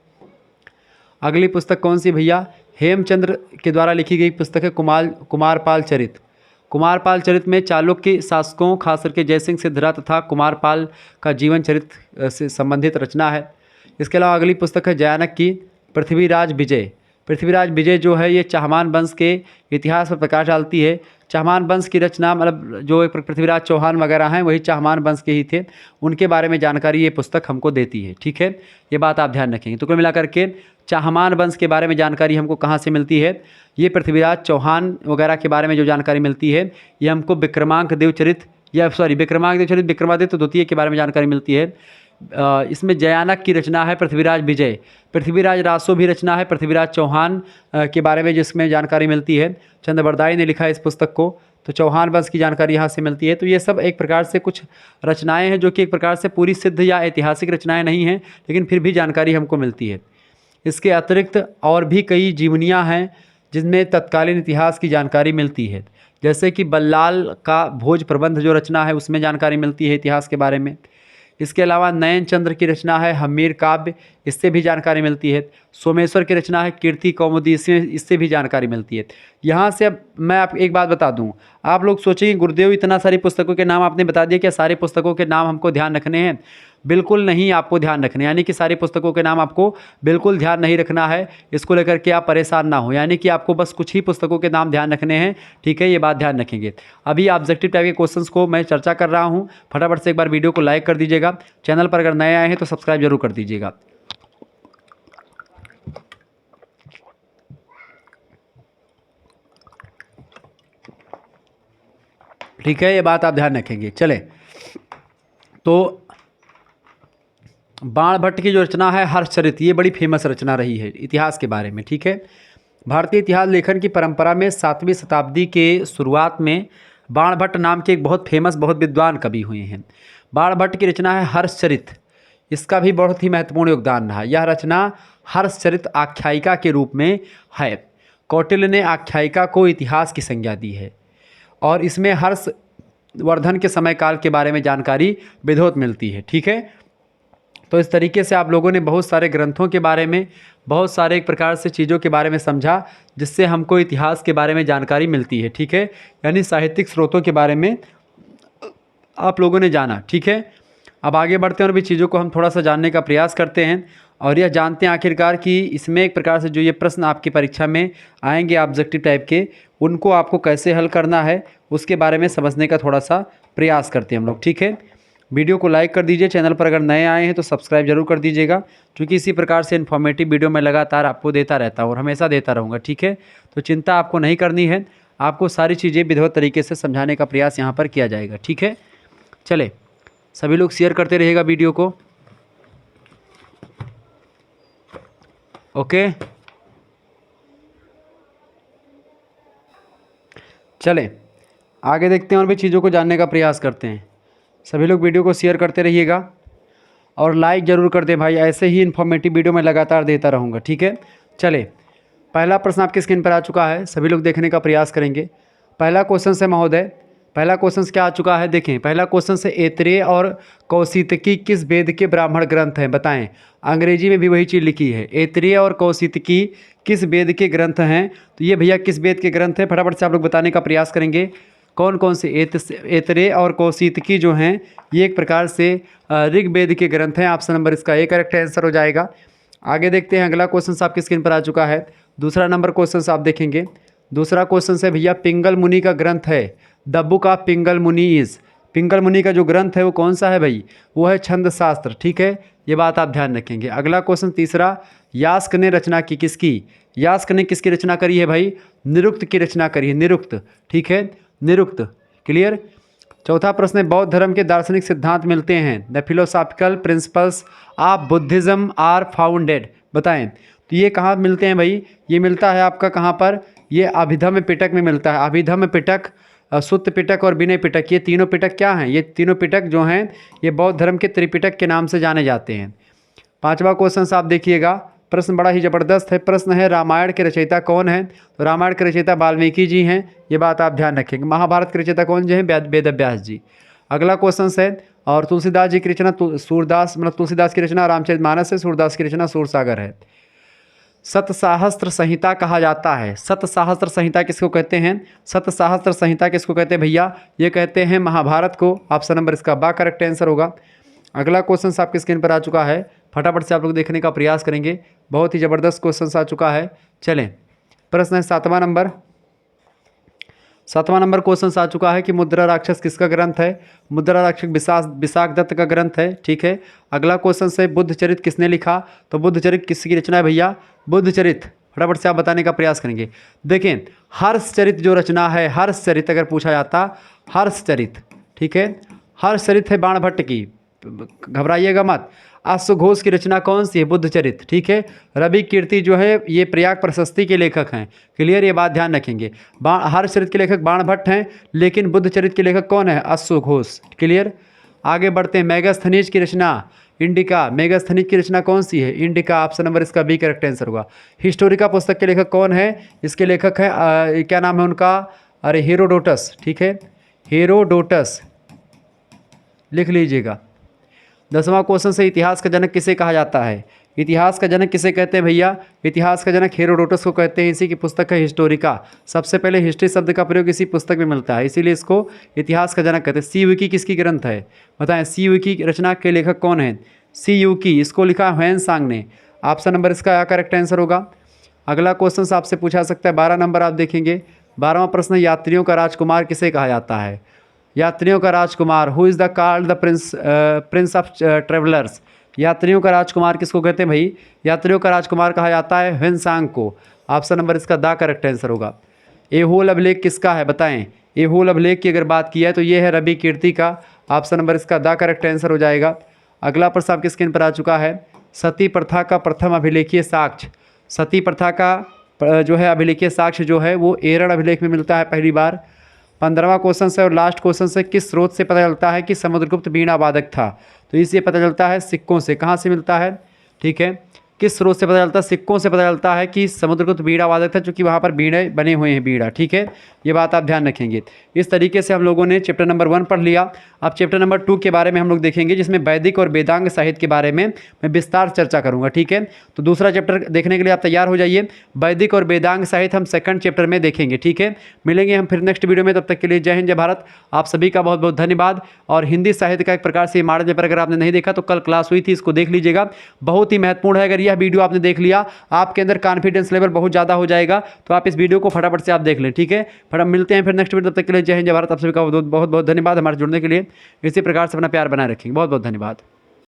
अगली पुस्तक कौन सी भैया? हेमचंद्र के द्वारा लिखी गई पुस्तक है कुमारपाल चरित। कुमारपाल चरित में चालुक्य शासकों खास करके जयसिंह सिद्धराज तथा कुमारपाल का जीवन चरित्र से संबंधित रचना है। इसके अलावा अगली पुस्तक है जयानक की पृथ्वीराज विजय। पृथ्वीराज विजय जो है ये चाहमान वंश के इतिहास पर प्रकाश डालती है। चाहमान वंश की रचना मतलब जो पृथ्वीराज चौहान वगैरह हैं वही चाहमान वंश के ही थे, उनके बारे में जानकारी ये पुस्तक हमको देती है, ठीक है। ये बात आप ध्यान रखेंगे। तो कुल मिलाकर के चाहमान वंश के बारे में जानकारी हमको कहाँ से मिलती है? ये पृथ्वीराज चौहान वगैरह के बारे में जो जानकारी मिलती है ये हमको विक्रमांक देवचरित विक्रमांक देवचरित विक्रमादित्य द्वितीय के बारे में जानकारी मिलती है। इसमें जयानक की रचना है पृथ्वीराज विजय। पृथ्वीराज रासो भी रचना है पृथ्वीराज चौहान के बारे में जिसमें जानकारी मिलती है। चंद्रबरदाई ने लिखा है इस पुस्तक को, तो चौहान वंश की जानकारी यहाँ से मिलती है। तो ये सब एक प्रकार से कुछ रचनाएं हैं जो कि एक प्रकार से पूरी सिद्ध या ऐतिहासिक रचनाएं नहीं हैं, लेकिन फिर भी जानकारी हमको मिलती है। इसके अतिरिक्त और भी कई जीवनियाँ हैं जिनमें तत्कालीन इतिहास की जानकारी मिलती है, जैसे कि बल्लाल का भोज प्रबंध जो रचना है उसमें जानकारी मिलती है इतिहास के बारे में। इसके अलावा नयन चंद्र की रचना है हम्मीर काव्य, इससे भी जानकारी मिलती है। सोमेश्वर की रचना है कीर्ति कौमुदी, इससे भी जानकारी मिलती है। यहाँ से अब मैं आप एक बात बता दूँ, आप लोग सोचेंगे गुरुदेव इतना सारी पुस्तकों के नाम आपने बता दिए, क्या सारी पुस्तकों के नाम हमको ध्यान रखने हैं? बिल्कुल नहीं, आपको ध्यान रखने, यानी कि सारी पुस्तकों के नाम आपको बिल्कुल ध्यान नहीं रखना है। इसको लेकर के आप परेशान ना हो, यानी कि आपको बस कुछ ही पुस्तकों के नाम ध्यान रखने हैं, ठीक है। ये बात ध्यान रखेंगे। अभी ऑब्जेक्टिव टाइप के क्वेश्चंस को मैं चर्चा कर रहा हूँ, फटाफट से एक बार वीडियो को लाइक कर दीजिएगा। चैनल पर अगर नए आए हैं तो सब्सक्राइब जरूर कर दीजिएगा। ठीक है, ये बात आप ध्यान रखेंगे। चले, तो बाणभट्ट की जो रचना है हर्षचरित, ये बड़ी फेमस रचना रही है इतिहास के बारे में, ठीक है। भारतीय इतिहास लेखन की परंपरा में 7वीं शताब्दी के शुरुआत में बाणभट्ट नाम के एक बहुत फेमस बहुत विद्वान कवि हुए हैं। बाणभट्ट की रचना है हर्षचरित, इसका भी बहुत ही महत्वपूर्ण योगदान रहा। यह रचना हर्षचरित आख्यायिका के रूप में है। कौटिल्य ने आख्यायिका को इतिहास की संज्ञा दी है और इसमें हर्षवर्धन के समय काल के बारे में जानकारी विधिवत मिलती है, ठीक है। तो इस तरीके से आप लोगों ने बहुत सारे ग्रंथों के बारे में, बहुत सारे एक प्रकार से चीज़ों के बारे में समझा, जिससे हमको इतिहास के बारे में जानकारी मिलती है, ठीक है। यानी साहित्यिक स्रोतों के बारे में आप लोगों ने जाना, ठीक है। अब आगे बढ़ते हैं और भी चीज़ों को हम थोड़ा सा जानने का प्रयास करते हैं और यह जानते हैं आखिरकार कि इसमें एक प्रकार से जो ये प्रश्न आपकी परीक्षा में आएंगे ऑब्जेक्टिव टाइप के, उनको आपको कैसे हल करना है उसके बारे में समझने का थोड़ा सा प्रयास करते हैं हम लोग, ठीक है। वीडियो को लाइक कर दीजिए, चैनल पर अगर नए आए हैं तो सब्सक्राइब जरूर कर दीजिएगा, क्योंकि इसी प्रकार से इन्फॉर्मेटिव वीडियो मैं लगातार आपको देता रहता हूँ और हमेशा देता रहूँगा, ठीक है। तो चिंता आपको नहीं करनी है, आपको सारी चीज़ें विधिवत तरीके से समझाने का प्रयास यहाँ पर किया जाएगा, ठीक है। चले, सभी लोग शेयर करते रहिएगा वीडियो को, ओके। चलें आगे देखते हैं और भी चीज़ों को जानने का प्रयास करते हैं। सभी लोग वीडियो को शेयर करते रहिएगा और लाइक ज़रूर कर दें भाई, ऐसे ही इन्फॉर्मेटिव वीडियो मैं लगातार देता रहूँगा, ठीक है। चले पहला प्रश्न आपकी स्क्रीन पर आ चुका है, सभी लोग देखने का प्रयास करेंगे। पहला क्वेश्चन से महोदय, पहला क्वेश्चन क्या आ चुका है, देखें पहला क्वेश्चन से ऐतरेय और कौशितकी किस वेद के ब्राह्मण ग्रंथ हैं, बताएं। अंग्रेजी में भी वही चीज़ लिखी है, ऐतरेय और कौशितकी किस वेद के ग्रंथ हैं। तो ये भैया किस वेद के ग्रंथ हैं, फटाफट से आप लोग बताने का प्रयास करेंगे। कौन कौन से ऐतरेय और कौशितकी जो हैं ये एक प्रकार से ऋग्वेद के ग्रंथ हैं। ऑप्शन नंबर इसका ए करेक्ट आंसर हो जाएगा। आगे देखते हैं, अगला क्वेश्चन आपकी स्क्रीन पर आ चुका है। दूसरा नंबर क्वेश्चन आप देखेंगे। दूसरा क्वेश्चन है भैया पिंगल मुनि का ग्रंथ है द बुक ऑफ पिंगल मुनि इज। पिंगल मुनि का जो ग्रंथ है वो कौन सा है भाई, वो है छंद शास्त्र, ठीक है, ये बात आप ध्यान रखेंगे। अगला क्वेश्चन तीसरा, यास्क ने रचना की किसकी, यास्क ने किसकी रचना करी है भाई, निरुक्त की रचना करी है, निरुक्त, ठीक है, निरुक्त, क्लियर। चौथा प्रश्न है, बौद्ध धर्म के दार्शनिक सिद्धांत मिलते हैं the philosophical principles of Buddhism are founded, बताएं। तो ये कहाँ मिलते हैं भाई, ये मिलता है आपका कहाँ पर, ये अभिधम्म पिटक में मिलता है। अभिधम्म पिटक, सुत्त पिटक और विनय पिटक, ये तीनों पिटक क्या हैं, ये तीनों पिटक जो हैं ये बौद्ध धर्म के त्रिपिटक के नाम से जाने जाते हैं। पांचवा क्वेश्चन आप देखिएगा, प्रश्न बड़ा ही ज़बरदस्त है। प्रश्न है रामायण के रचयिता कौन है, तो रामायण के रचयिता वाल्मीकि जी हैं, ये बात आप ध्यान रखेंगे। महाभारत के रचयिता कौन जो है, वेद व्यास जी। अगला क्वेश्चन है, और तुलसीदास जी की रचना सूरदास, मतलब तुलसीदास की रचना रामचरितमानस है, सूरदास की रचना सूरसागर है। सतसाहस्त्र संहिता कहा जाता है, सतसाहस्त्र संहिता किसको कहते हैं, सतसाहस्त्र संहिता किसको कहते हैं भैया, ये कहते हैं महाभारत को। ऑप्शन नंबर इसका बा करेक्ट आंसर होगा। अगला क्वेश्चन आपकी स्क्रीन पर आ चुका है, फटाफट से आप लोग देखने का प्रयास करेंगे, बहुत ही ज़बरदस्त क्वेश्चन आ चुका है। चलें प्रश्न है सातवां नंबर, सातवां नंबर क्वेश्चन आ चुका है कि मुद्रा राक्षस किसका ग्रंथ है, मुद्रा राक्षस विशाख दत्त का ग्रंथ है, ठीक है। अगला क्वेश्चन है बुद्ध चरित किसने लिखा, तो बुद्ध चरित किसकी रचना है भैया, बुद्ध चरित, फटाफट से आप बताने का प्रयास करेंगे। देखें हर्ष चरित जो रचना है, हर्ष चरित अगर पूछा जाता, हर्ष चरित, ठीक है, हर्ष चरित है बाणभट्ट की, घबराइएगा मत। अश्वघोष की रचना कौन सी है, बुद्ध चरित, ठीक है। रवि कीर्ति जो है ये प्रयाग प्रशस्ति के लेखक हैं, क्लियर, ये बात ध्यान रखेंगे। हर्ष चरित के लेखक बाणभट्ट हैं, लेकिन बुद्ध चरित के लेखक कौन है, अश्वघोष, क्लियर। आगे बढ़ते हैं, मेगास्थनीज की रचना इंडिका, मेगास्थनीज की रचना कौन सी है, इंडिका, ऑप्शन नंबर इसका बी करेक्ट आंसर होगा। हिस्टोरिका पुस्तक के लेखक कौन है, इसके लेखक है क्या नाम है उनका, अरे हेरोडोटस, ठीक है, हेरोडोटस लिख लीजिएगा। 10वां क्वेश्चन से इतिहास का जनक किसे कहा जाता है, इतिहास का जनक किसे कहते हैं भैया, इतिहास का जनक हेरोडोटस को कहते हैं, इसी की पुस्तक है हिस्टोरिका। सबसे पहले हिस्ट्री शब्द का प्रयोग इसी पुस्तक में मिलता है, इसीलिए इसको इतिहास का जनक कहते हैं। सी विकी किसकी ग्रंथ है, बताएं, सी विकी रचना के लेखक कौन है, सी युकी, इसको लिखा ह्वेनसांग ने, ऑप्शन नंबर इसका करेक्ट आंसर होगा। अगला क्वेश्चन आपसे पूछा सकता है 12 नंबर, आप देखेंगे 12वां प्रश्न, यात्रियों का राजकुमार किसे कहा जाता है, यात्रियों का राजकुमार, who is the called the prince of travellers, यात्रियों का राजकुमार किसको कहते हैं भाई, यात्रियों का राजकुमार कहा जाता है ह्वेनसांग को। ऑप्शन नंबर इसका दा करेक्ट आंसर होगा। एहोल अभिलेख किसका है, बताएं, एहोल अभिलेख की अगर बात की है तो ये है रवि कीर्ति का, ऑप्शन नंबर इसका दा करेक्ट आंसर हो जाएगा। अगला प्रश्न आपकी स्क्रीन पर आ चुका है, सती प्रथा का प्रथम अभिलेखीय साक्ष्य, सती प्रथा का जो है अभिलेखीय साक्ष्य जो है वो एरण अभिलेख में मिलता है पहली बार। 15वां क्वेश्चन से और लास्ट क्वेश्चन से, किस स्रोत से पता चलता है कि समुद्रगुप्त बीणा वादक था, तो इससे पता चलता है सिक्कों से, कहाँ से मिलता है, ठीक है, किस स्रोत से पता चलता है, सिक्कों से पता चलता है कि समुद्रगुप्त बीड़ा वादक था, क्योंकि वहाँ पर बीड़े बने हुए हैं, बीड़ा, ठीक है, ये बात आप ध्यान रखेंगे। इस तरीके से हम लोगों ने चैप्टर नंबर 1 पढ़ लिया। अब चैप्टर नंबर 2 के बारे में हम लोग देखेंगे, जिसमें वैदिक और वेदांग साहित्य के बारे में मैं विस्तार चर्चा करूँगा, ठीक है। तो दूसरा चैप्टर देखने के लिए आप तैयार हो जाइए, वैदिक और वेदांग साहित्य हम सेकंड चैप्टर में देखेंगे, ठीक है। मिलेंगे हम फिर नेक्स्ट वीडियो में, तब तक के लिए जय हिंद जय भारत। आप सभी का बहुत बहुत धन्यवाद। और हिंदी साहित्य का एक प्रकार से मॉडल पेपर अगर आपने नहीं देखा तो कल क्लास हुई थी, इसको देख लीजिएगा, बहुत ही महत्वपूर्ण है। अगर यह वीडियो आपने देख लिया, आपके अंदर कॉन्फिडेंस लेवल बहुत ज़्यादा हो जाएगा, तो आप इस वीडियो को फटाफट से आप देख लें, ठीक है। फटाफट मिलते हैं फिर नेक्स्ट वीडियो, तब तक के लिए जय हिंद जय भारत। आप सभी का बहुत बहुत धन्यवाद हमारे जुड़ने के लिए। इसी प्रकार से अपना प्यार बनाए रखेंगे। बहुत बहुत धन्यवाद।